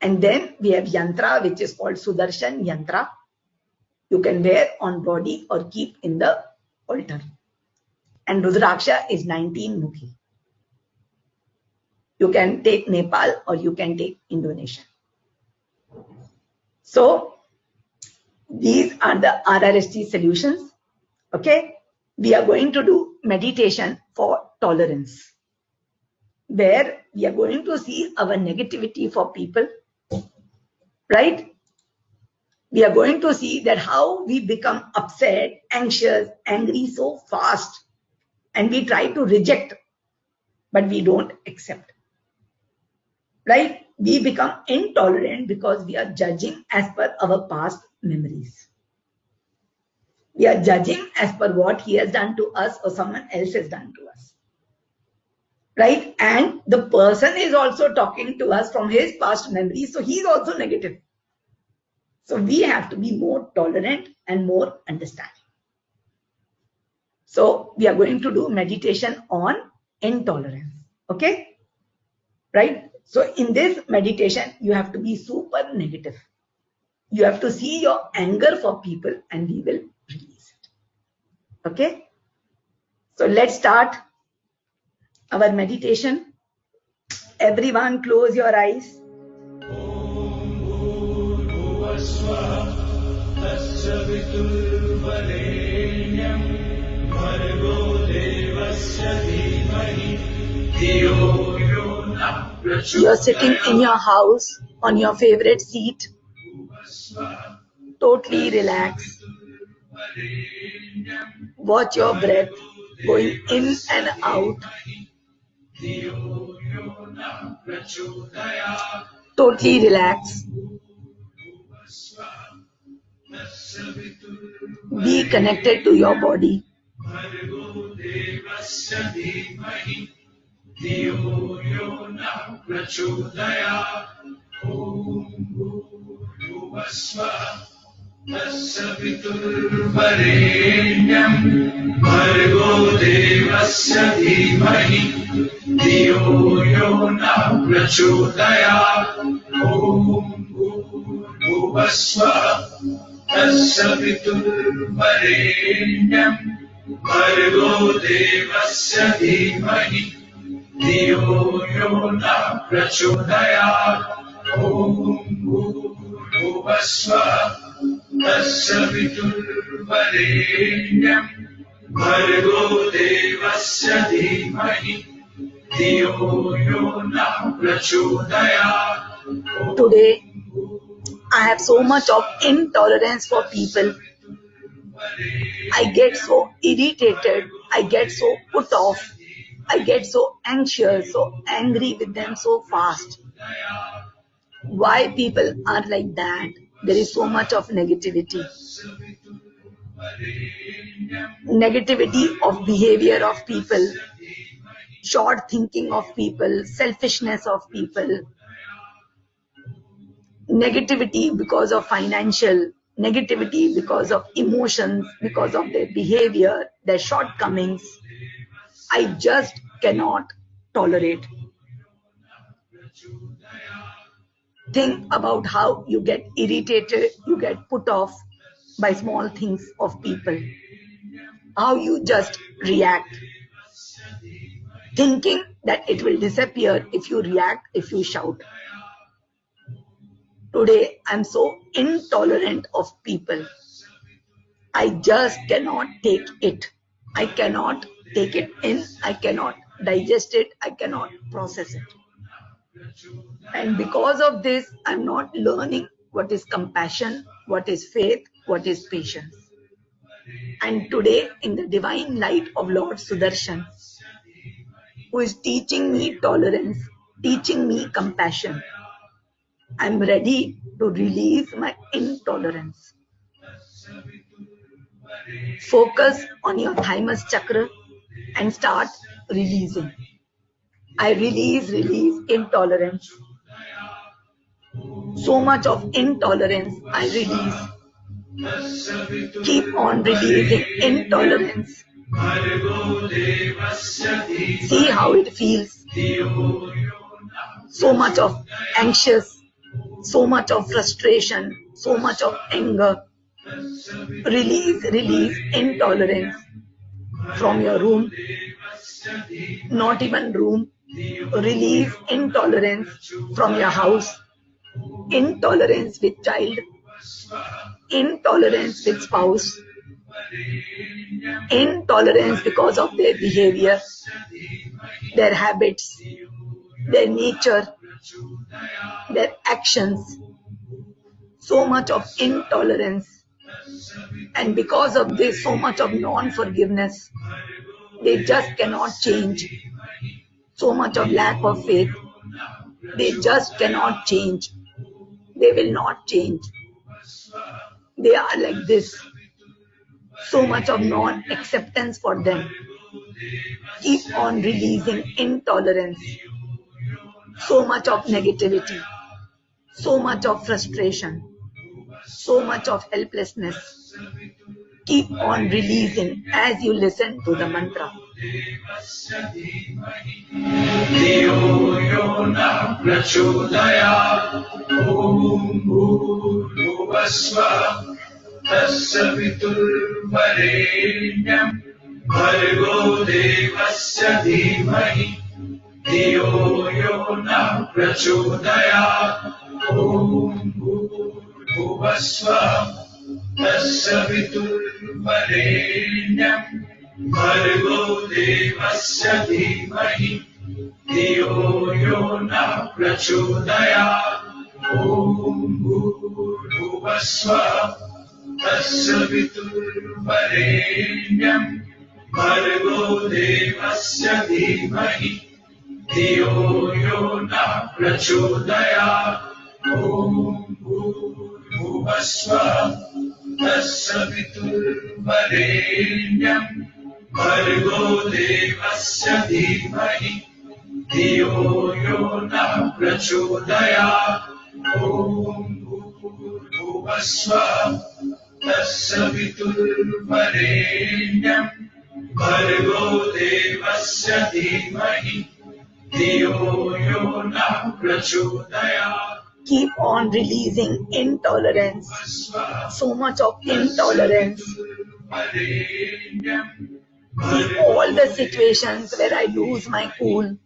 And then we have yantra, which is called Sudarshan yantra. You can wear on body or keep in the altar. And Rudraksha is 19 mukhi. You can take Nepal or you can take Indonesia. So these are the RRST solutions. Okay. We are going to do meditation for tolerance, where we are going to see our negativity for people, right? We are going to see that how we become upset, anxious, angry so fast, and we try to reject, but we don't accept, right? We become intolerant because we are judging as per our past memories. We are judging as per what he has done to us or someone else has done to us, right? And the person is also talking to us from his past memories, so he is also negative. So we have to be more tolerant and more understanding. So we are going to do meditation on intolerance. Okay? Right? So in this meditation, you have to be super negative. You have to see your anger for people and we will release it. Okay? So let's start our meditation. Everyone close your eyes. You're sitting in your house on your favorite seat. Totally relax. Watch your breath going in and out. Totally relax. Be connected to your body. Today, I have so much of intolerance for people. I get so irritated. I get so put off. I get so anxious, so angry with them so fast. Why people are like that? There is so much of negativity. Negativity of behavior of people, short thinking of people, selfishness of people, negativity because of financial, negativity because of emotions, because of their behavior, their shortcomings. I just cannot tolerate. Think about how you get irritated, you get put off by small things of people. How you just react, thinking that it will disappear if you react, if you shout. Today, I'm so intolerant of people. I just cannot take it. I cannot take it in. I cannot digest it. I cannot process it. And because of this, I'm not learning what is compassion, what is faith, what is patience. And today, in the divine light of Lord Sudarshan, who is teaching me tolerance, teaching me compassion, I'm ready to release my intolerance. Focus on your thymus chakra and start releasing. I release intolerance. So much of intolerance I release. Keep on releasing intolerance. See how it feels. So much of anxious, so much of frustration, so much of anger. Release intolerance from your room. Not even room. Release intolerance from your house. Intolerance with child. Intolerance with spouse. Intolerance because of their behavior, their habits, their nature, their actions. So much of intolerance. And because of this, so much of non-forgiveness. They just cannot change. So much of lack of faith. They just cannot change. They will not change. They are like this. So much of non-acceptance for them. Keep on releasing intolerance. So much of negativity. So much of frustration. So much of helplessness. Keep on releasing as you listen to the mantra. भर्गो देवस्य धीमहि धियो यो नः प्रचोदयात् ॐ भूर्भुवः स्वः तस्य वितुर्वरेण्यं भर्गो देवस्य धीमहि धियो यो नः प्रचोदयात् ॐ भूर्भुवः स्वः तस्य वितुर्वरेण्यं भर्गो देवस्य धीमहि धियो यो नः प्रचोदयात् ॐ भूर्भुवः स्वः तस्य वितुर्वरेण्यं भर्गो देवस्य धीमहि धियो यो नः प्रचोदयात् ॐ भूर्भुवः स्वः तस्य वितुर्वरेण्यं भर्गो देवस्य धीमहि धियो यो नः प्रचोदयात्. Keep on releasing intolerance. So much of intolerance. See all the situations where I lose my cool,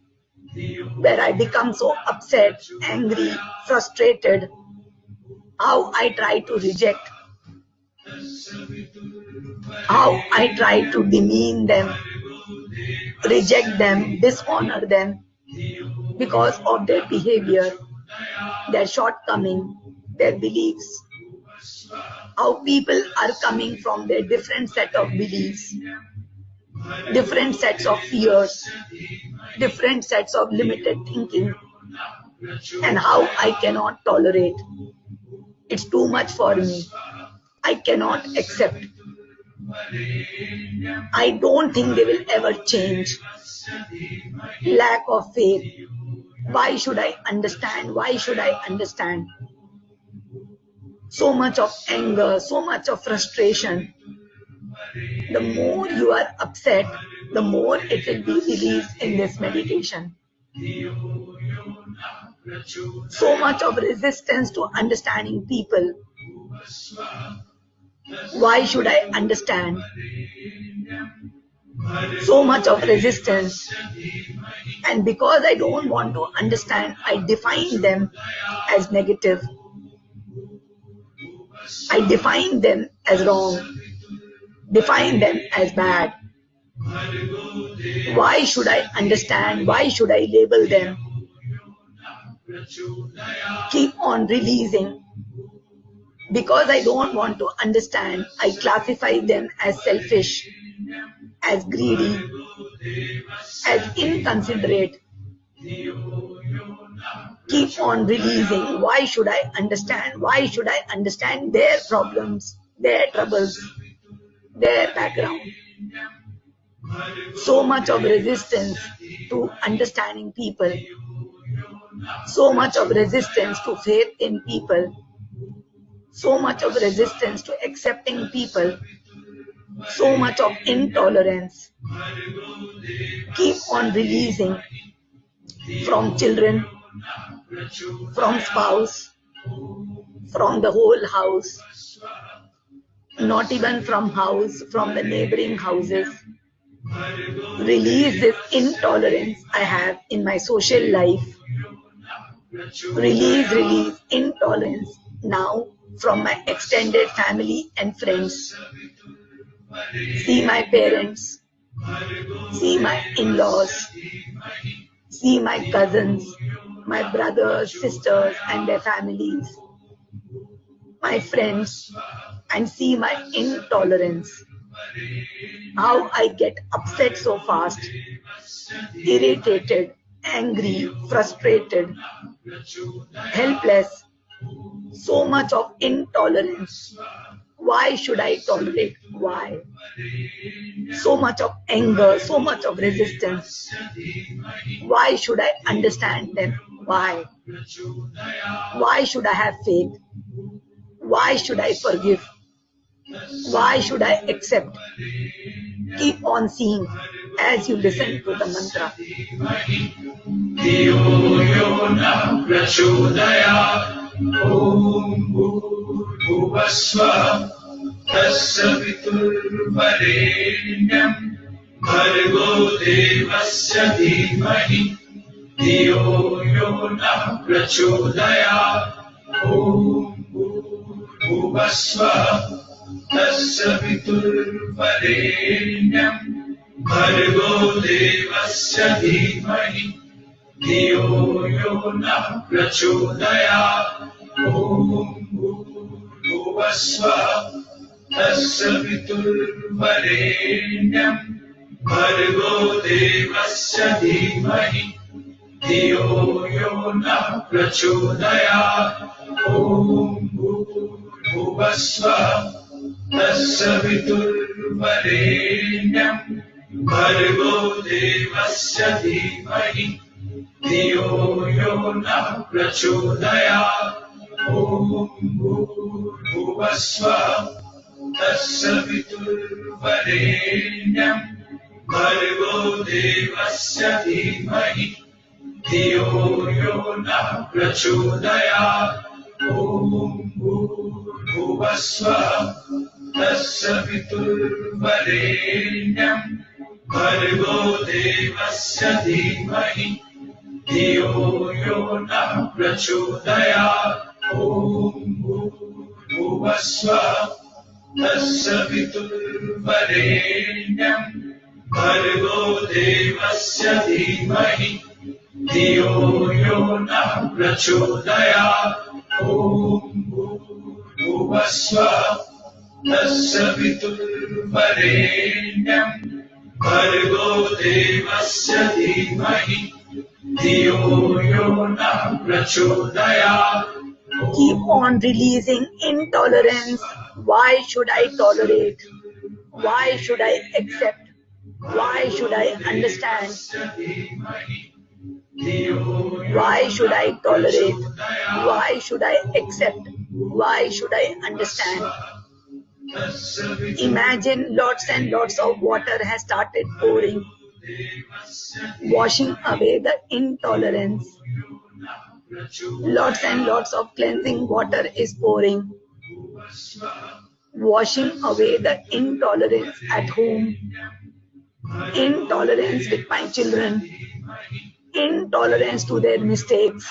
where I become so upset, angry, frustrated, how I try to reject, how I try to demean them, reject them, dishonor them because of their behavior, their shortcoming, their beliefs, how people are coming from their different set of beliefs, different sets of fears, different sets of limited thinking, and how I cannot tolerate. It's too much for me. I cannot accept. I don't think they will ever change. Lack of faith. Why should I understand? Why should I understand? So much of anger, so much of frustration. The more you are upset, the more it will be released in this meditation. So much of resistance to understanding people. Why should I understand? So much of resistance. And because I don't want to understand, I define them as negative. I define them as wrong. Define them as bad. Why should I understand? Why should I label them? Keep on releasing. Because I don't want to understand, I classify them as selfish, as greedy, as inconsiderate. Keep on releasing. Why should I understand? Why should I understand their problems, their troubles, their background? So much of resistance to understanding people. So much of resistance to faith in people. So much of resistance to accepting people. So much of intolerance. Keep on releasing from children, from spouse, from the whole house, not even from house, from the neighboring houses. Release this intolerance I have in my social life. Release intolerance now from my extended family and friends. See my parents, see my in-laws, see my cousins, my brothers, sisters and their families, my friends, and see my intolerance. How I get upset so fast, irritated, angry, frustrated, helpless. So much of intolerance. Why should I tolerate? Why? So much of anger, so much of resistance. Why should I understand them? Why? Why should I have faith? Why should I forgive? Why should I accept? Keep on seeing as you listen to the mantra. धियो यो नः प्रचोदयात् ॐ भूर्भुवस्वः तस्य पितुर्वरेण्यं भर्गो देवस्य धीमहि धियो यो नः प्रचोदयात् ॐ भूर्भुवस्वः तस्य पितुर्वरेण्यं भर्गो देवस्य धीमहि धियो यो नः प्रचोदयात् ॐ भूर्भुवस्वः तस्य पितुर्वरेण्यं भर्गो देवस्य धीमहि धियो यो नः प्रचोदयात् ॐ भूर्भुवस्वः तस्य पितुर्वरेण्यं भर्गो देवस्य धीमहि धियो यो नः प्रचोदयात् ॐ भूर्भुवस्वः तस्य पितुर्वरेण्यं भर्गो देवस्य धीमहि धियो यो नः प्रचोदयात् ॐ भूर्भुवस्वः तस्य पितुर्वरेण्यं भर्गो देवस्य धीमहि धियो यो नः प्रचोदयात् ॐ भूर्भुवस्वः तस्य पितुर्वरेण्यं भर्गो देवस्य धीमहि धियो यो नः प्रचोदयात् ॐ भूर्भुवस्वः तस्य पितुर्वरेण्यं भर्गो देवस्य धीमहि धियो यो नः प्रचोदयात्. Keep on releasing intolerance. Why should I tolerate? Why should I accept? Why should I understand? Why should I tolerate? Why should I accept? Why should I understand? Imagine lots and lots of water has started pouring, washing away the intolerance. Lots and lots of cleansing water is pouring, washing away the intolerance at home, intolerance with my children, intolerance to their mistakes,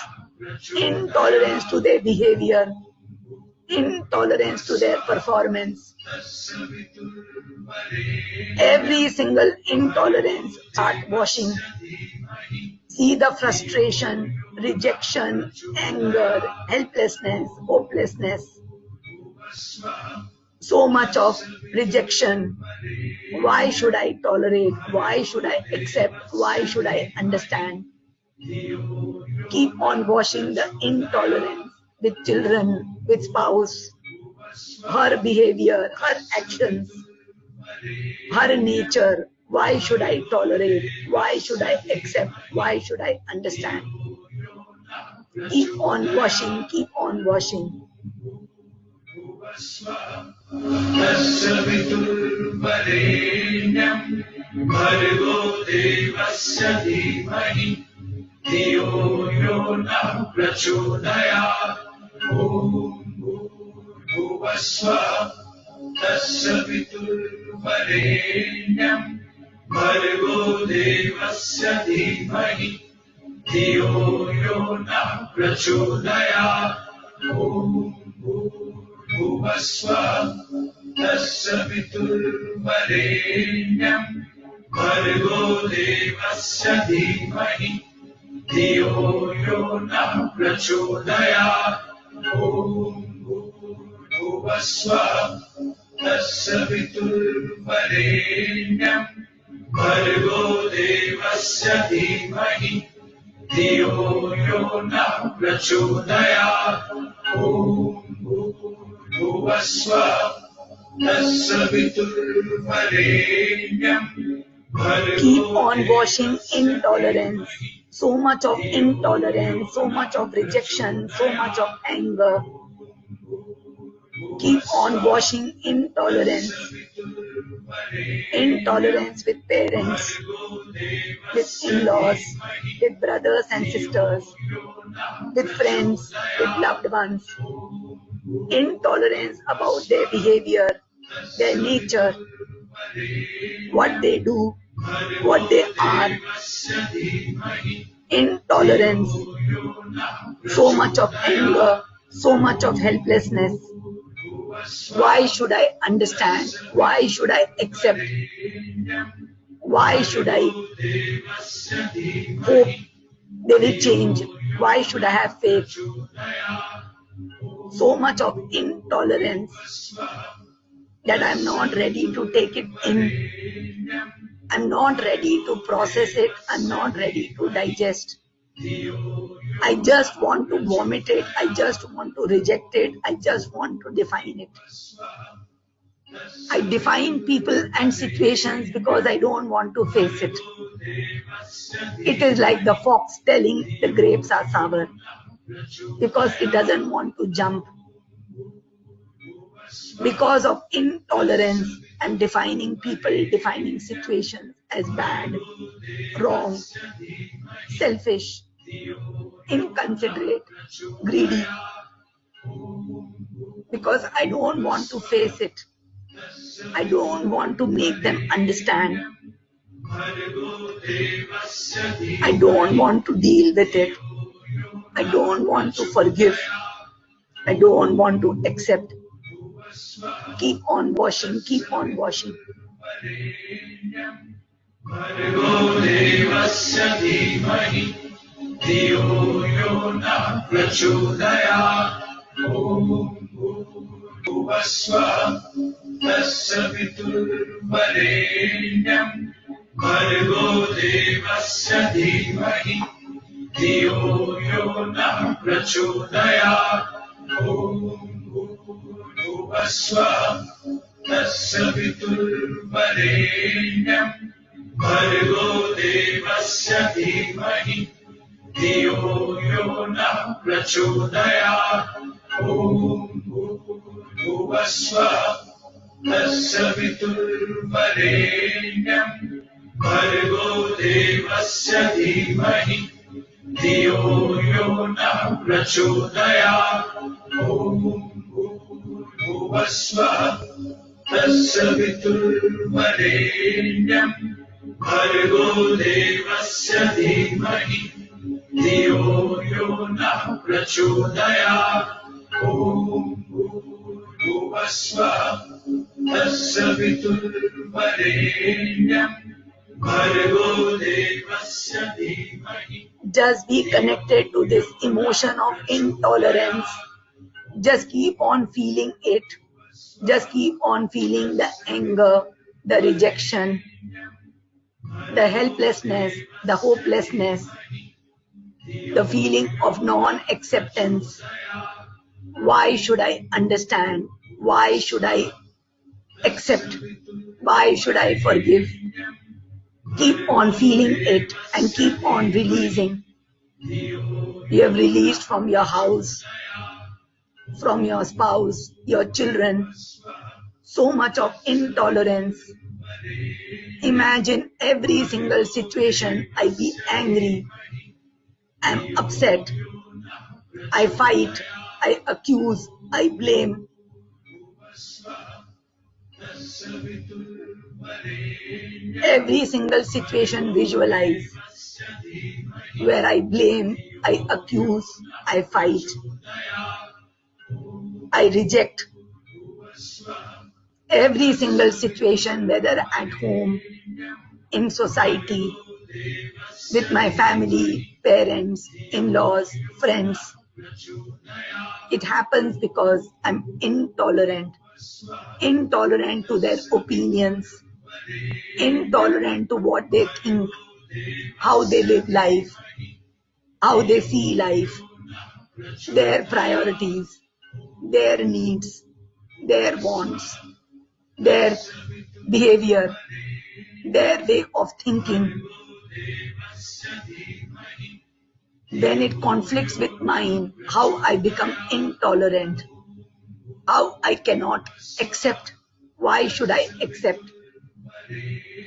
intolerance to their behavior, intolerance to their performance. Every single intolerance start washing. See the frustration, rejection, anger, helplessness, hopelessness. So much of rejection. Why should I tolerate? Why should I accept? Why should I understand? Keep on washing the intolerance with children, with spouse, her behavior, her actions, her nature. Why should I tolerate? Why should I accept? Why should I understand? Keep on washing, keep on washing. तस्य पितुर्वरेण्यं भर्गो देवस्य धीमहि धियो यो नः प्रचोदयात् ॐ भूर्भुवस्वः तस्य पितुर्वरेण्यं भर्गो देवस्य धीमहि धियो यो नः प्रचोदयात् ॐ भूर्भुवस्वः तस्य पितुर्वरेण्यं भर्गो देवस्य धीमहि धियो यो नः प्रचोदयात् ॐ भूर्भुवस्वः तस्य पितुर्वरेण्यं भर्गो देवस्य धीमहि धियो यो नः प्रचोदयात् ॐ भूर्भुवस्वः तस्य पितुर्वरेण्यं Keep on washing intolerance. So much of intolerance, so much of rejection, so much of anger. Keep on washing intolerance. Intolerance with parents, with in-laws, with brothers and sisters, with friends, with loved ones. Intolerance about their behavior, their nature, what they do, what they are. Intolerance, so much of anger, so much of helplessness. Why should I understand? Why should I accept? Why should I hope they will change? Why should I have faith? So much of intolerance that I'm not ready to take it in. I'm not ready to process it. I'm not ready to digest. I just want to vomit it. I just want to reject it. I just want to define it. I define people and situations because I don't want to face it. It is like the fox telling the grapes are sour because it doesn't want to jump. Because of intolerance, I'm defining people, defining situations as bad, wrong, selfish, inconsiderate, greedy. Because I don't want to face it. I don't want to make them understand. I don't want to deal with it. I don't want to forgive. I don't want to accept. Keep on washing, keep on washing. Bhargo devasya dhimahi Dhiyo yo na prachodayat Om Bhuvasva Tasya Viturvarenyam Bhargo devasya dhimahi Dhiyo yo na prachodayat Om Bhuvasva Tasya Viturvarenyam Bhargo devasya dhimahi Dhiyo yo na prachodayat Om Bhuvasva Tasya Viturvarenyam Bhargo devasya dhimahi Dhiyo yo na prachodayat Om Bhuvasva Tasya Viturvarenyam Just be connected to this emotion of intolerance. Just keep on feeling it. Just keep on feeling the anger, the rejection, the helplessness, the hopelessness, the feeling of non-acceptance. Why should I understand? Why should I accept? Why should I forgive? Keep on feeling it and keep on releasing. You have released from your house, from your spouse, your children, so much of intolerance. Imagine every single situation I be angry, I'm upset, I fight, I accuse, I blame. Every single situation visualize where I blame, I accuse, I fight, I reject. Every single situation, whether at home, in society, with my family, parents, in-laws, friends. It happens because I'm intolerant. Intolerant to their opinions, intolerant to what they think, how they live life, how they see life, their priorities, their needs, their wants, their behavior, their way of thinking. When it conflicts with mine, how I become intolerant. How I cannot accept. Why should I accept?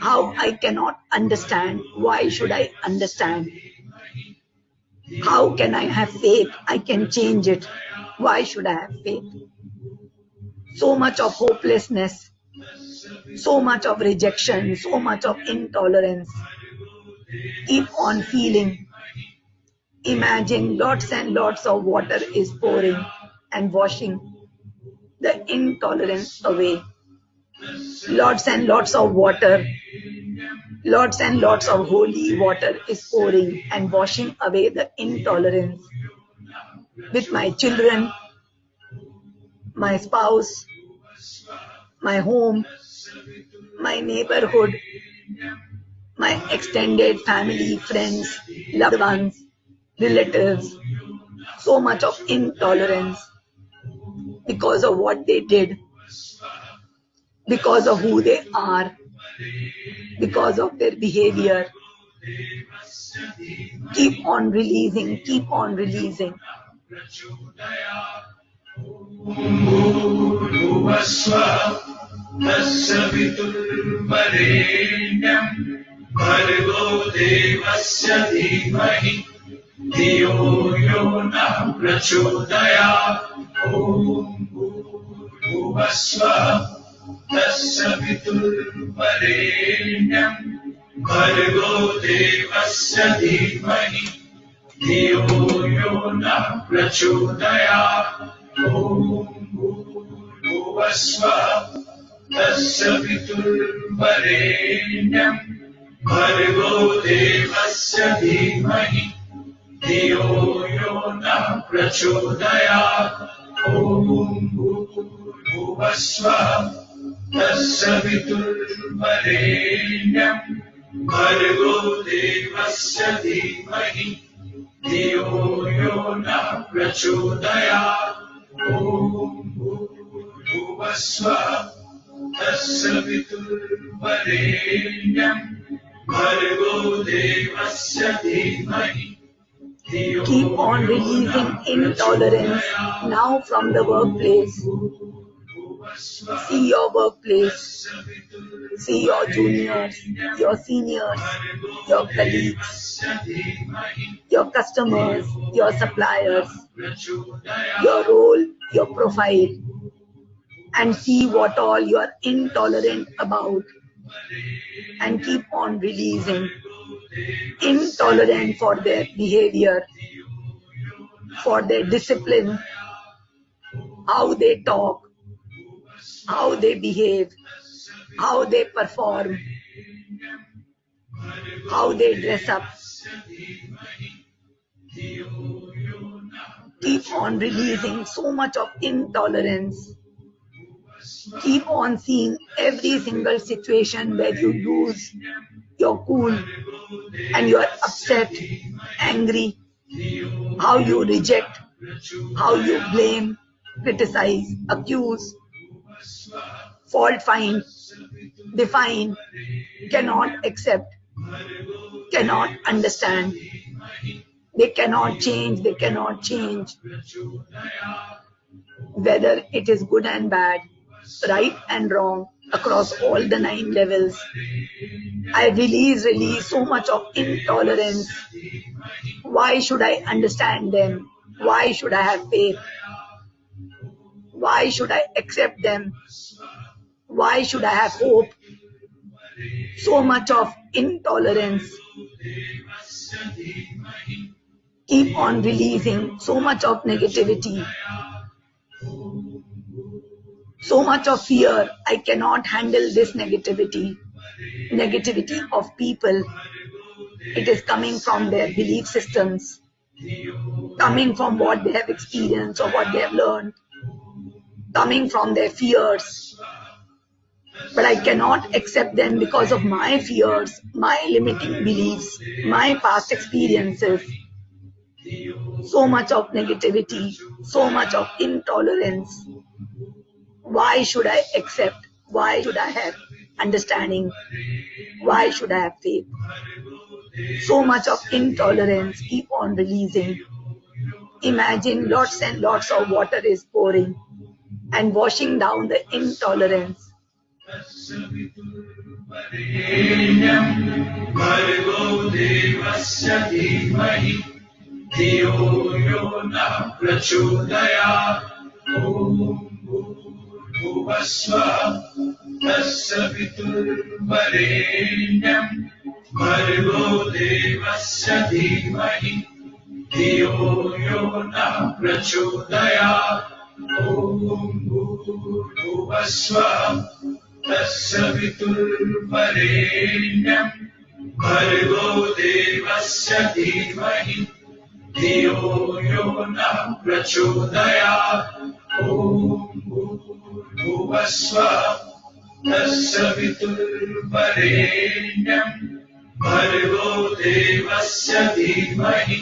How I cannot understand. Why should I understand? How can I have faith? I can change it. Why should I have faith? So much of hopelessness, so much of rejection, so much of intolerance. Keep on feeling. Imagine lots and lots of water is pouring and washing the intolerance away. Lots and lots of water, lots and lots of holy water is pouring and washing away the intolerance. With my children, my spouse, my home, my neighborhood, my extended family, friends, loved ones, relatives, so much of intolerance because of what they did, because of who they are, because of their behavior. Keep on releasing, keep on releasing. भर्गो देवस्य धीमहि धियो यो नः प्रचोदयात् ॐ भूर्भुवः स्वः तस्य वितुर्वरेण्यं भर्गो देवस्य धीमहि धियो यो नः प्रचोदयात् ॐ भूर्भुवः स्वः तस्य वितुर्वरेण्यं भर्गो देवस्य धीमहि धियो यो नः प्रचोदयात् ॐ भूर्भुवः स्वः तस्य वितुर्वरेण्यं भर्गो देवस्य धीमहि धियो यो नः प्रचोदयात् ॐ भूर्भुवः स्वः तस्य वितुर्वरेण्यं भर्गो देवस्य धीमहि. Keep on releasing intolerance now from the workplace. See your workplace, see your juniors, your seniors, your colleagues, your customers, your suppliers, your role, your profile, and see what all you are intolerant about, and keep on releasing. Intolerant for their behavior, for their discipline, how they talk, how they behave, how they perform, how they dress up. Keep on releasing so much of intolerance. Keep on seeing every single situation where you lose your cool and you are upset, angry, how you reject, how you blame, criticize, accuse, fault find, define, cannot accept, cannot understand. They cannot change, they cannot change. Whether it is good and bad, right and wrong, across all the 9 levels. I release so much of intolerance. Why should I understand them? Why should I have faith? Why should I accept them? Why should I have hope? So much of intolerance. Keep on releasing so much of negativity. So much of fear. I cannot handle this negativity. Negativity of people. It is coming from their belief systems, coming from what they have experienced or what they have learned, coming from their fears. But I cannot accept them because of my fears, my limiting beliefs, my past experiences. So much of negativity, so much of intolerance. Why should I accept? Why should I have understanding? Why should I have faith? So much of intolerance. Keep on releasing. Imagine lots and lots of water is pouring and washing down the intolerance. Bhargo devasya dhimahi dhiyo yo na prachodayat. Om bhuvasvaha tasya viturvarenyam Bhargo devasya dhimahi dhiyo yo na prachodayat. Om bhuvasvaha tasya viturvarenyam Bhargo devasya dhimahi dhiyo yo na prachodayat. Om bhuvasvaha tasya viturvarenyam Bhargo devasya dhimahi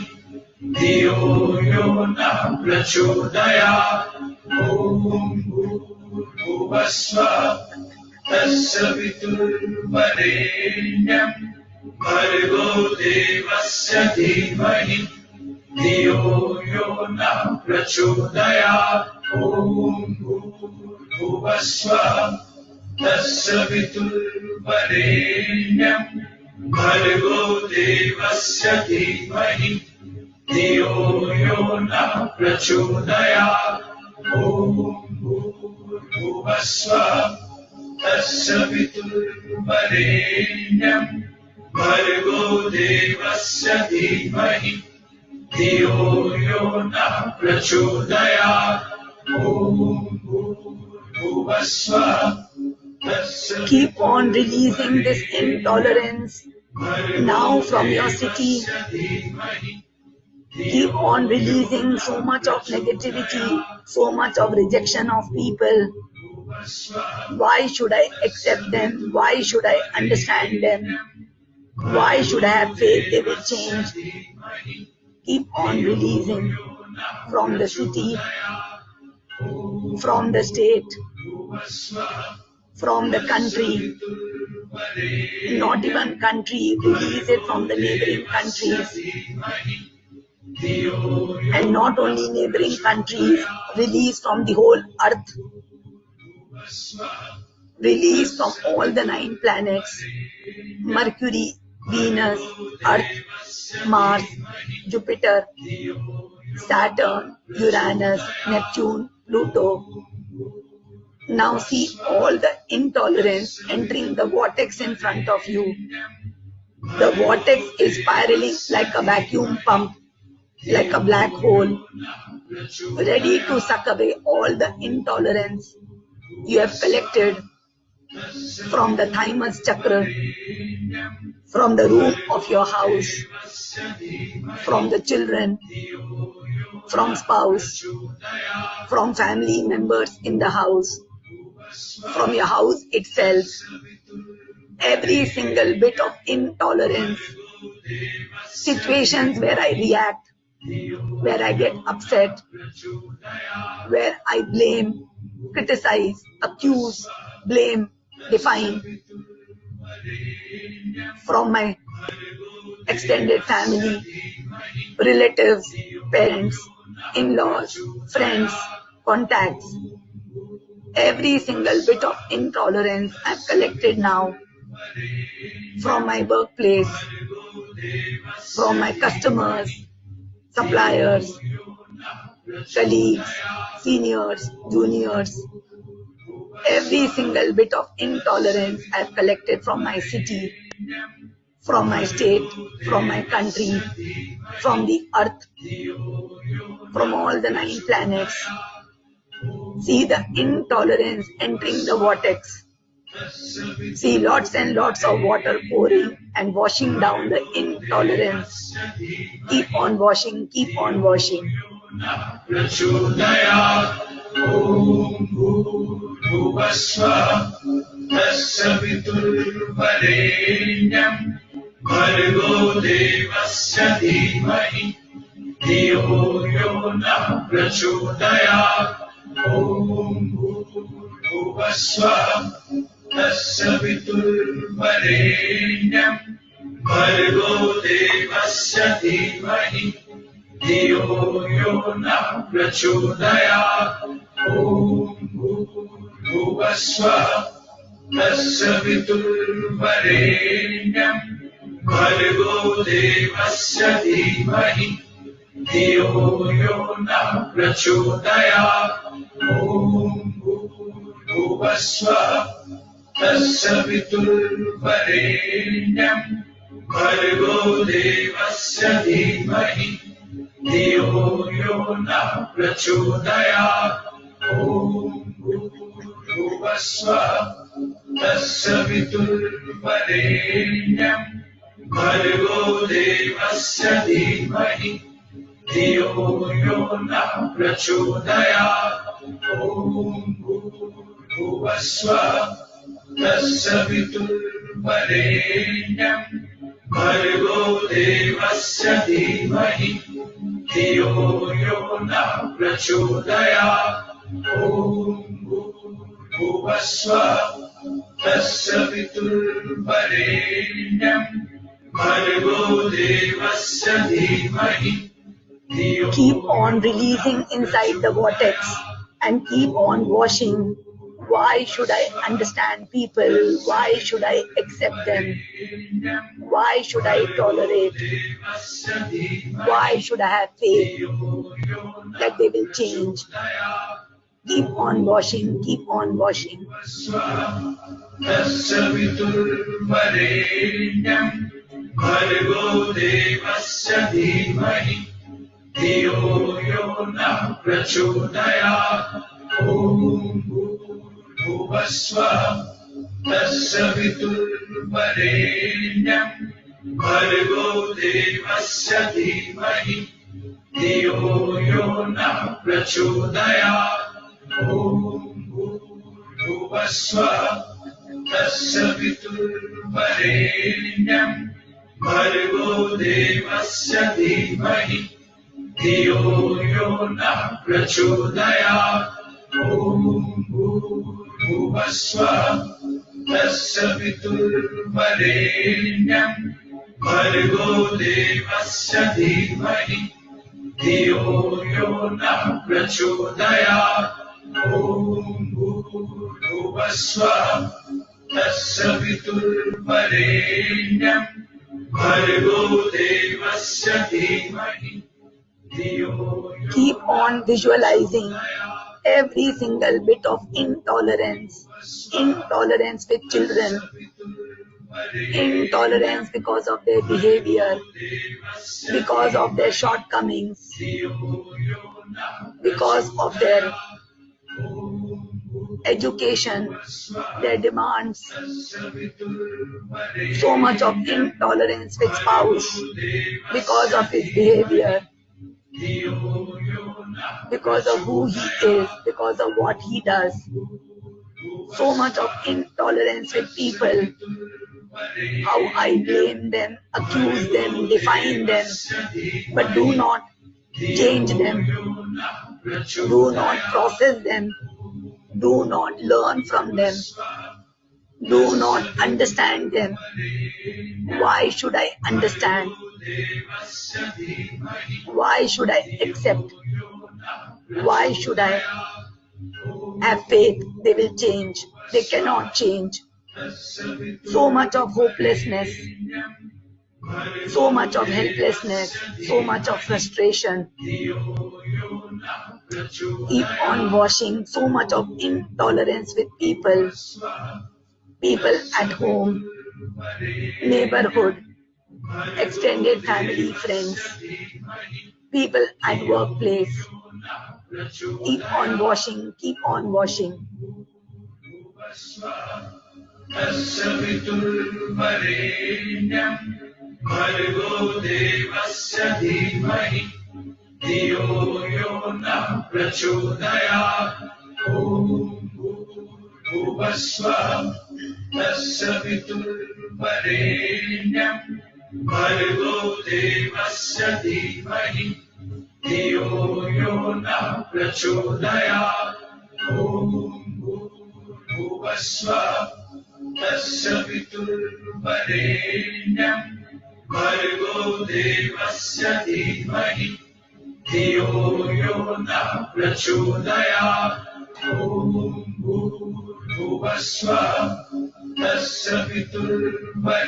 dhiyo yo na prachodayat. Om bhuvasvaha tasya viturvarenyam Bhargo devasya dhimahi dhiyo yo na prachodayat. Om bhuvasvaha tasya viturvarenyam Bhargo devasya dhimahi dhiyo yo na prachodayat. Om bhuvasvaha tasya viturvarenyam Bhargo devasya dhimahi dhiyo yo na prachodayat. Om bhuvasvaha tasya. Keep on releasing this intolerance now from your city. Keep on releasing so much of negativity, so much of rejection of people. Why should I accept them? Why should I understand them? Why should I have faith they will change? Keep on releasing from the city, from the state, from the country, not even country, release it from the neighboring countries. And not only neighboring countries, release from the whole earth, release from all the 9 planets, Mercury, Venus, Earth, Mars, Jupiter, Saturn, Uranus, Neptune, Pluto. Now see all the intolerance entering the vortex in front of you. The vortex is spiraling like a vacuum pump, like a black hole, ready to suck away all the intolerance you have collected from the thymus chakra, from the roof of your house, from the children, from spouse, from family members in the house, from your house itself. Every single bit of intolerance, situations where I react, where I get upset, where I blame, criticize, accuse, blame, define, from my extended family, relatives, parents, in-laws, friends, contacts. Every single bit of intolerance I've collected now from my workplace, from my customers, suppliers, colleagues, seniors, juniors. Every single bit of intolerance I've collected from my city, from my state, from my country, from the earth, from all the 9 planets. See the intolerance entering the vortex. See lots and lots of water pouring and washing down the intolerance. Keep on washing, keep on washing. Om bhuvasvaha tasya viturvarenyam Bhargo devasya dhimahi dhiyo yo na prachodayat. Om bhuvasvaha tasya viturvarenyam Bhargo devasya dhimahi dhiyo yo na prachodayat. Om भूर्भुवस्वः तस्य वितुर्वरेण्यं भर्गो देवस्य धीमहि धियो यो नः प्रचोदयात् ॐ भूर्भुवस्वः तस्य वितुर्वरेण्यं भर्गो देवस्य धीमहि धियो यो नः प्रचोदयात् ॐ भूर्भुवस्वः तस्य वितुर्वरेण्यं भर्गो देवस्य धीमहि धियो यो नः प्रचोदयात् ॐ भूर्भुवस्वः तस्य वितुर्वरेण्यं भर्गो देवस्य धीमहि धियो यो नः प्रचोदयात् ॐ भूर्भुवस्वः तस्य वितुर्वरेण्यं भर्गो देवस्य धीमहि धियो यो नः प्रचोदयात् ॐ भूर्भुवस्वः तस्य वितुर्वरेण्यं भर्गो देवस्य धीमहि धियो Keep on releasing inside the vortex and keep on washing. Why should I understand people? Why should I accept them? Why should I tolerate? Why should I have faith that they will change? Keep on washing, keep on washing. तस्य वितुर्वरेण्यं भर्गो देवस्य धीमहि धियो यो नः प्रचोदयात् ॐ भूर्भुवस्वः तस्य वितुर्वरेण्यं भर्गो देवस्य धीमहि धियो यो नः प्रचोदयात् ॐ भूर्भुवस्वः तस्य वितुर्वरेण्यं भर्गो देवस्य धीमहि धियो यो नः प्रचोदयात् ॐ भूर्भुवस्वः तस्य वितुर्वरेण्यं भर्गो देवस्य धीमहि धियो यो नः प्रचोदयात् ॐ भूर्भुवस्वः तस्य वितुर्वरेण्यं भर्गो देवस्य धीमहि धियो यो Keep on visualizing every single bit of intolerance. Intolerance with children. Intolerance because of their behavior, because of their shortcomings, because of their education, their demands. So much of intolerance with spouse because of his behavior, because of who he is, because of what he does. So much of intolerance with people, how I blame them, accuse them, define them, but do not change them, do not process them, do not learn from them, do not understand them. Why should I understand? Why should I accept? Why should I have faith they will change? They cannot change. So much of hopelessness, so much of helplessness, so much of frustration. Keep on washing so much of intolerance with people, people at home, neighborhood, extended family, friends, people at workplace. Keep on washing, keep on washing. तस्य वितुर्वरेण्यं भर्गो देवस्य धीमहि धियो यो नः प्रचोदयात् ॐ भूर्भुवस्वः तस्य वितुर्वरेण्यं भर्गो देवस्य धीमहि धियो यो नः प्रचोदयात् ॐ भूर्भुवस्वः तस्य वितुर्वरेण्यं भर्गो देवस्य धीमहि धियो यो नः प्रचोदयात् ॐ भुवस्वः तस्य पितुर्वरेण्यं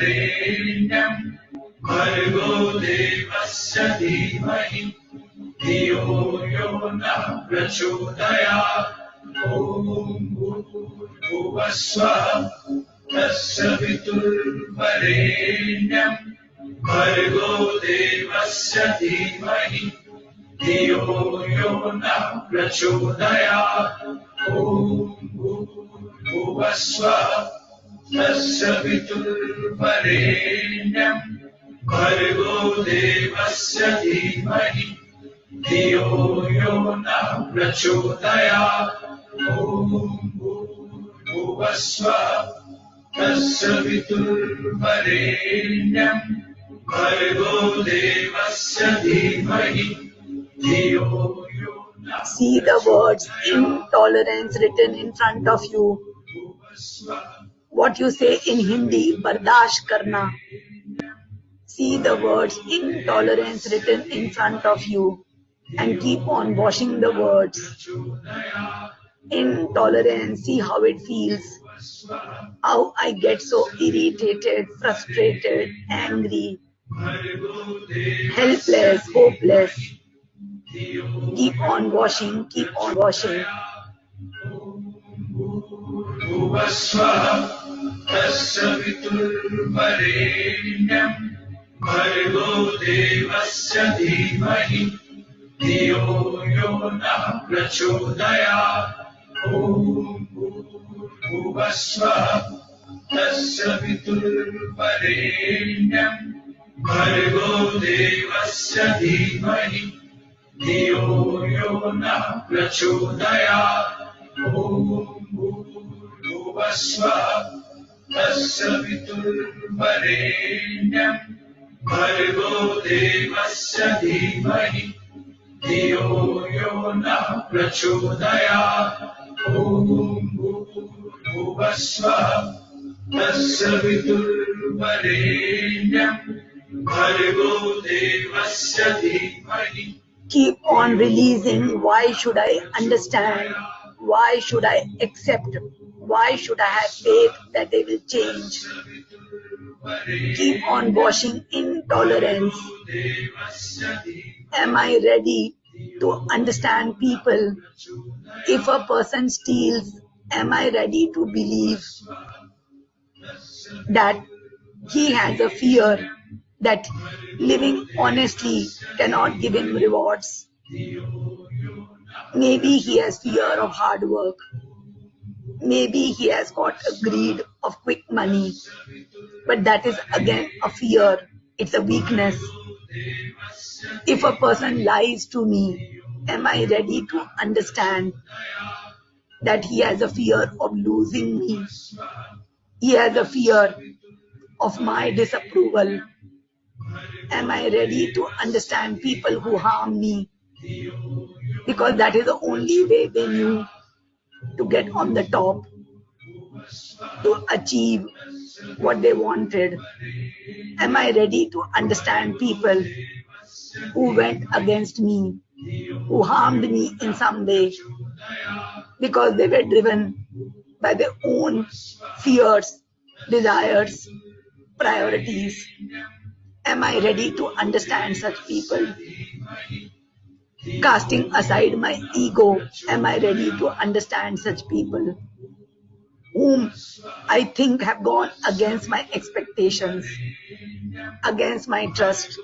भर्गो देवस्य धीमहि धियो यो नः प्रचोदयात् ॐ भूर्भुवस्वः तस्य पितुर्वरेण्यं भर्गो देवस्य धीमहि धियो यो नः प्रचोदयात् ॐ भूर्भुवस्वः तस्य पितुर्वरेण्यं भर्गो देवस्य धीमहि धियो यो नः प्रचोदयात् ॐ भूर्भुवस्वः तस्य पितुर्वरेण्यं भर्गो देवस्य धीमहि धियो यो नः See the words intolerance written in front of you. What you say in Hindi, bardasht karna. See the words intolerance written in front of you and keep on washing the words. Intolerance, see how it feels. How I get so irritated, frustrated, angry, helpless, hopeless. Keep on washing, keep on washing. भुवस्वः तस्य पितुर्वरेण्यं भर्गो देवस्य धीमहि धियो यो नः प्रचोदयात् ॐ भूर्भुवस्वः तस्य पितुर्वरेण्यं भर्गो देवस्य धीमहि धियो यो नः प्रचोदयात् ॐ भूर्भुवस्वः तस्य पितुर्वरेण्यं भर्गो देवस्य धीमहि धियो यो नः प्रचोदयात् ॐ भूर्भुवस्वः तस्य पितुर्वरेण्यं भर्गो देवस्य धीमहि. Keep on releasing. Why should I understand? Why should I accept? Why should I have faith that they will change? Keep on washing intolerance. Am I ready to understand people? If a person steals, am I ready to believe that he has a fear that living honestly cannot give him rewards? Maybe he has fear of hard work. Maybe he has got a greed of quick money. But that is again a fear. It's a weakness. If a person lies to me, am I ready to understand that he has a fear of losing me? He has a fear of my disapproval. Am I ready to understand people who harm me? Because that is the only way they knew to get on the top, to achieve what they wanted. Am I ready to understand people who went against me, who harmed me in some way, because they were driven by their own fears, desires, priorities? Am I ready to understand such people? Casting aside my ego, am I ready to understand such people whom I think have gone against my expectations, against my trust,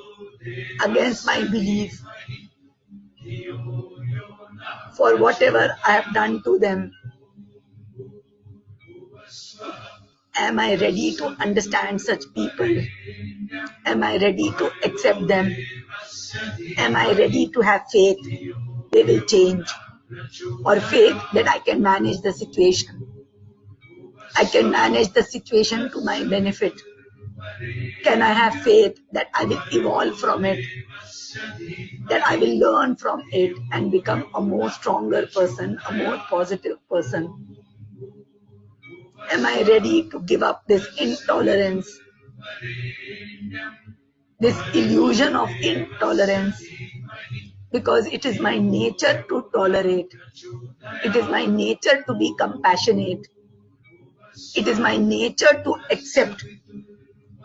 against my belief, for whatever I have done to them? Am I ready to understand such people? Am I ready to accept them? Am I ready to have faith they will change? Or faith that I can manage the situation? I can manage the situation to my benefit. Can I have faith that I will evolve from it? That I will learn from it and become a more stronger person, a more positive person? Am I ready to give up this intolerance, this illusion of intolerance? Because it is my nature to tolerate. It is my nature to be compassionate. It is my nature to accept.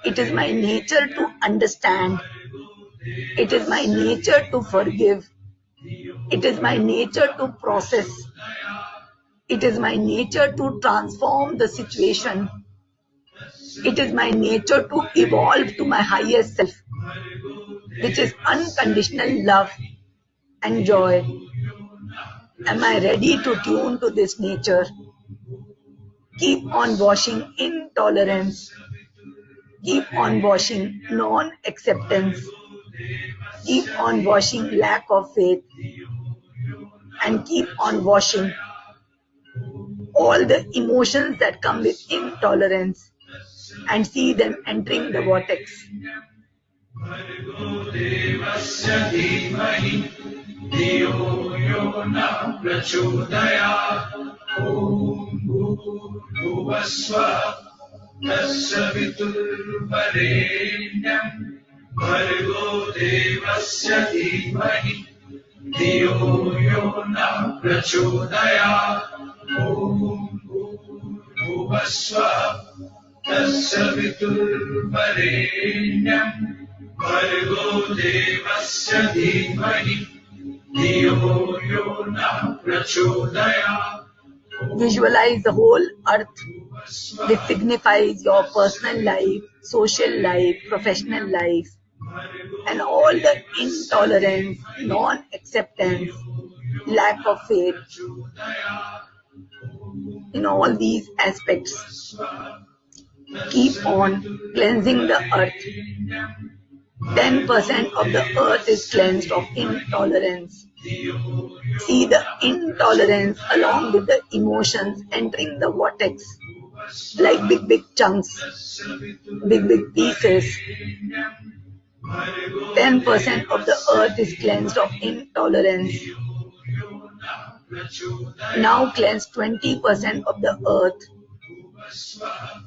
It is my nature to understand. It is my nature to forgive. It is my nature to process. It is my nature to transform the situation. It is my nature to evolve to my highest self, which is unconditional love and joy. Am I ready to tune to this nature? Keep on washing intolerance. Keep on washing non-acceptance. Keep on washing lack of faith. And keep on washing all the emotions that come with intolerance and see them entering the vortex. धियो यो न प्रचोदयात् ॐ भूर्भुवस्सुः तस्य वितुर्वरेण्यं भर्गो देवस्य धीमहि धियो यो न प्रचोदयात्. Visualize the whole earth, which signifies your personal life, social life, professional life, and all the intolerance, non-acceptance, lack of faith in all these aspects. Keep on cleansing the earth. 10% of the earth is cleansed of intolerance. See the intolerance along with the emotions entering the vortex like big chunks, big pieces. 10% of the earth is cleansed of intolerance. Now cleanse 20% of the earth.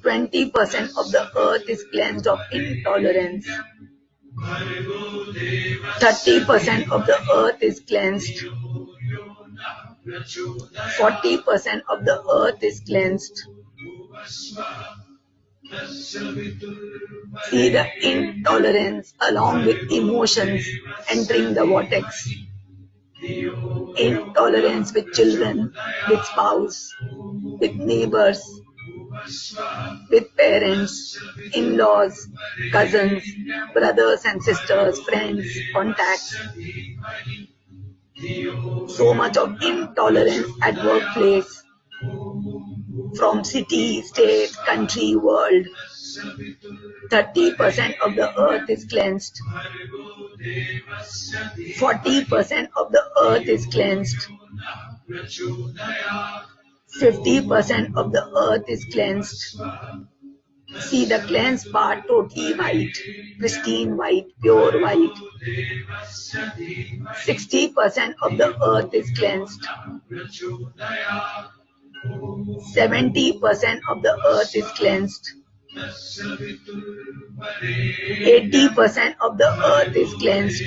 20% of the earth is cleansed of intolerance. 30% of the earth is cleansed. 40% of the earth is cleansed. See the intolerance along with emotions entering the vortex. Intolerance with children, with spouse, with neighbors, with parents, in-laws, cousins, brothers and sisters, friends, contacts. So much of intolerance at workplace, from city, state, country, world. 30% of the earth is cleansed. 40% of the earth is cleansed. 50% of the earth is cleansed. See the cleansed part totally white, pristine white, pure white. 60% of the earth is cleansed. 70% of the earth is cleansed. 80% of the earth is cleansed.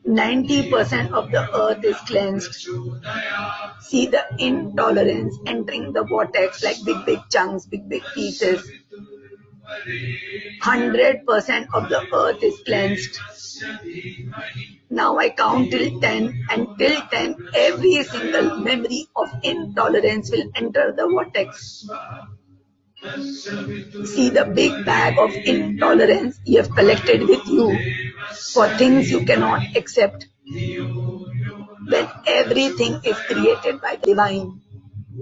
90% of the earth is cleansed. See the intolerance entering the vortex like big chunks, big pieces. 100% of the earth is cleansed. Now I count till 10, and till 10 every single memory of intolerance will enter the vortex. See the big bag of intolerance you have collected with you for things you cannot accept. When everything is created by the divine,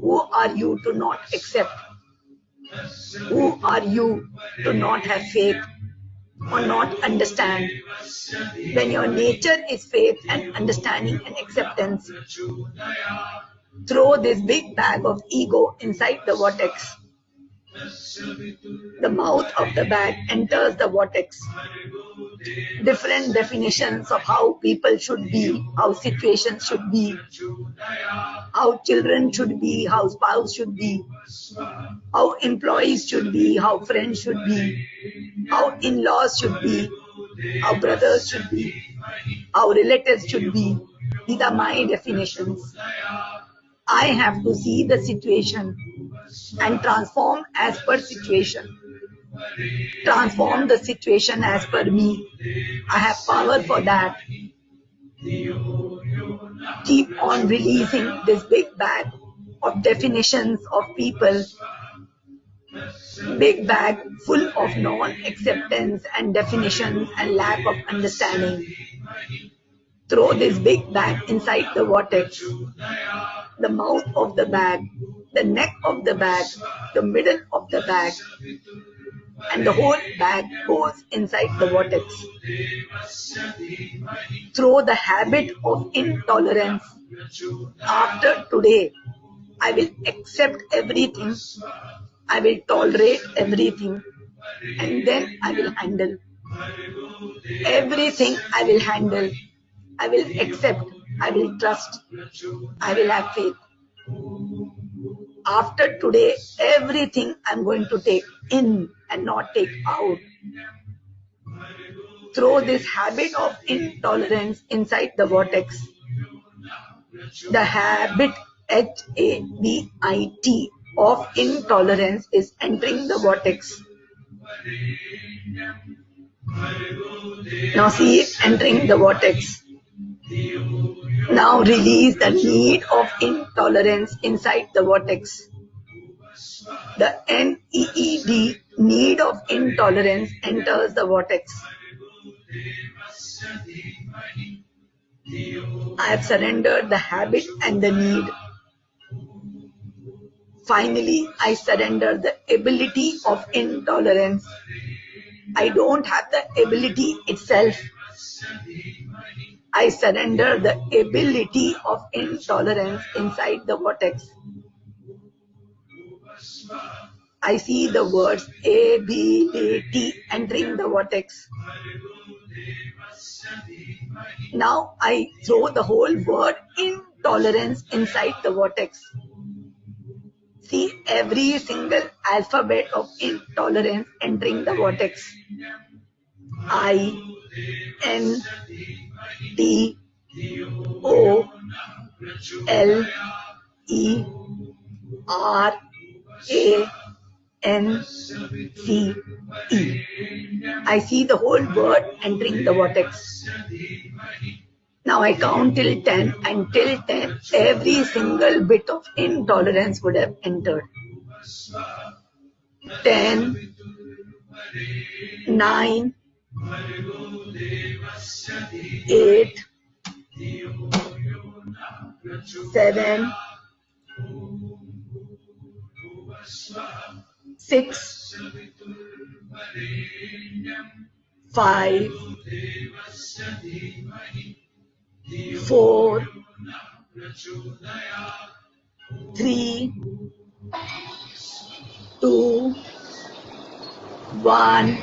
who are you to not accept? Who are you to not have faith or not understand? When your nature is faith and understanding and acceptance, throw this big bag of ego inside the vortex. The mouth of the bag enters the vortex. Different definitions of how people should be, how situations should be, how children should be, how spouse should be, how employees should be, how friends should be, how in-laws should be, how brothers should be, how relatives should be. These are my definitions. I have to see the situation and transform as per situation. Transform the situation as per me. I have power for that. Keep on releasing this big bag of definitions of people, big bag full of non-acceptance and definitions and lack of understanding. Throw this big bag inside the vortex, the mouth of the bag, the neck of the bag, the middle of the bag, and the whole bag goes inside the vortex. Throw the habit of intolerance. After today, I will accept everything, I will tolerate everything, and then I will handle. Everything I will handle, I will accept, I will trust, I will have faith. After today, everything I'm going to take in and not take out. Throw this habit of intolerance inside the vortex. The habit, HABIT, of intolerance is entering the vortex. Now see it entering the vortex. Now release the need of intolerance inside the vortex. The NEED, need of intolerance, enters the vortex. I have surrendered the habit and the need. Finally, I surrender the ability of intolerance. I don't have the ability itself. I surrender the ability of intolerance inside the vortex. I see the words ability entering the vortex. Now I throw the whole word intolerance inside the vortex. See every single alphabet of intolerance entering the vortex. I, N, T, O, L, E, R, A, N, C, E. I see the whole word entering the vortex. Now I count till 10, and till 10 every single bit of intolerance would have entered. 10, 9, 8, 7, 6, 5, 4, 3, 2, 1,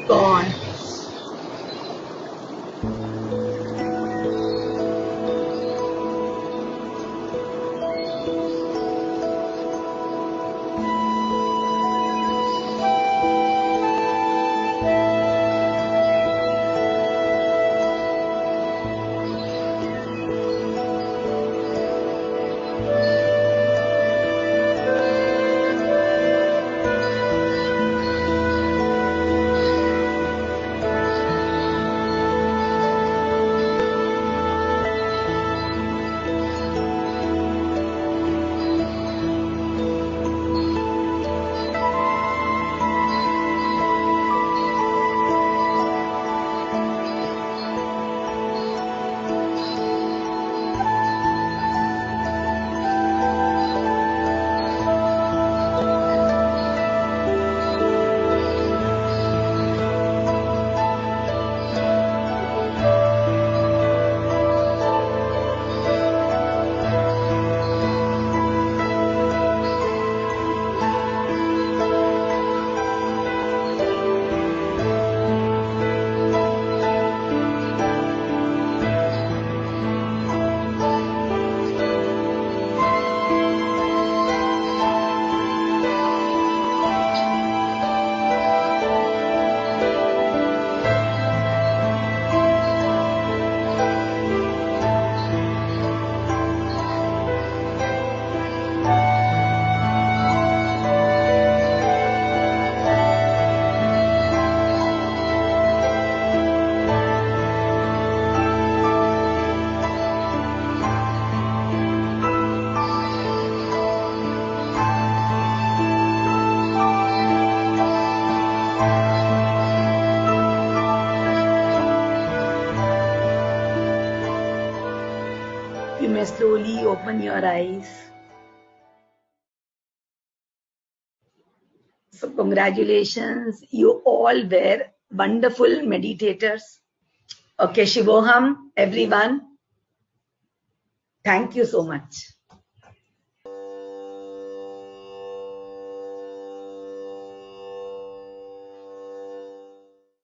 gone. may slowly open your eyes. So congratulations, you all were wonderful meditators. Okay, Shivoham, everyone. Thank you so much.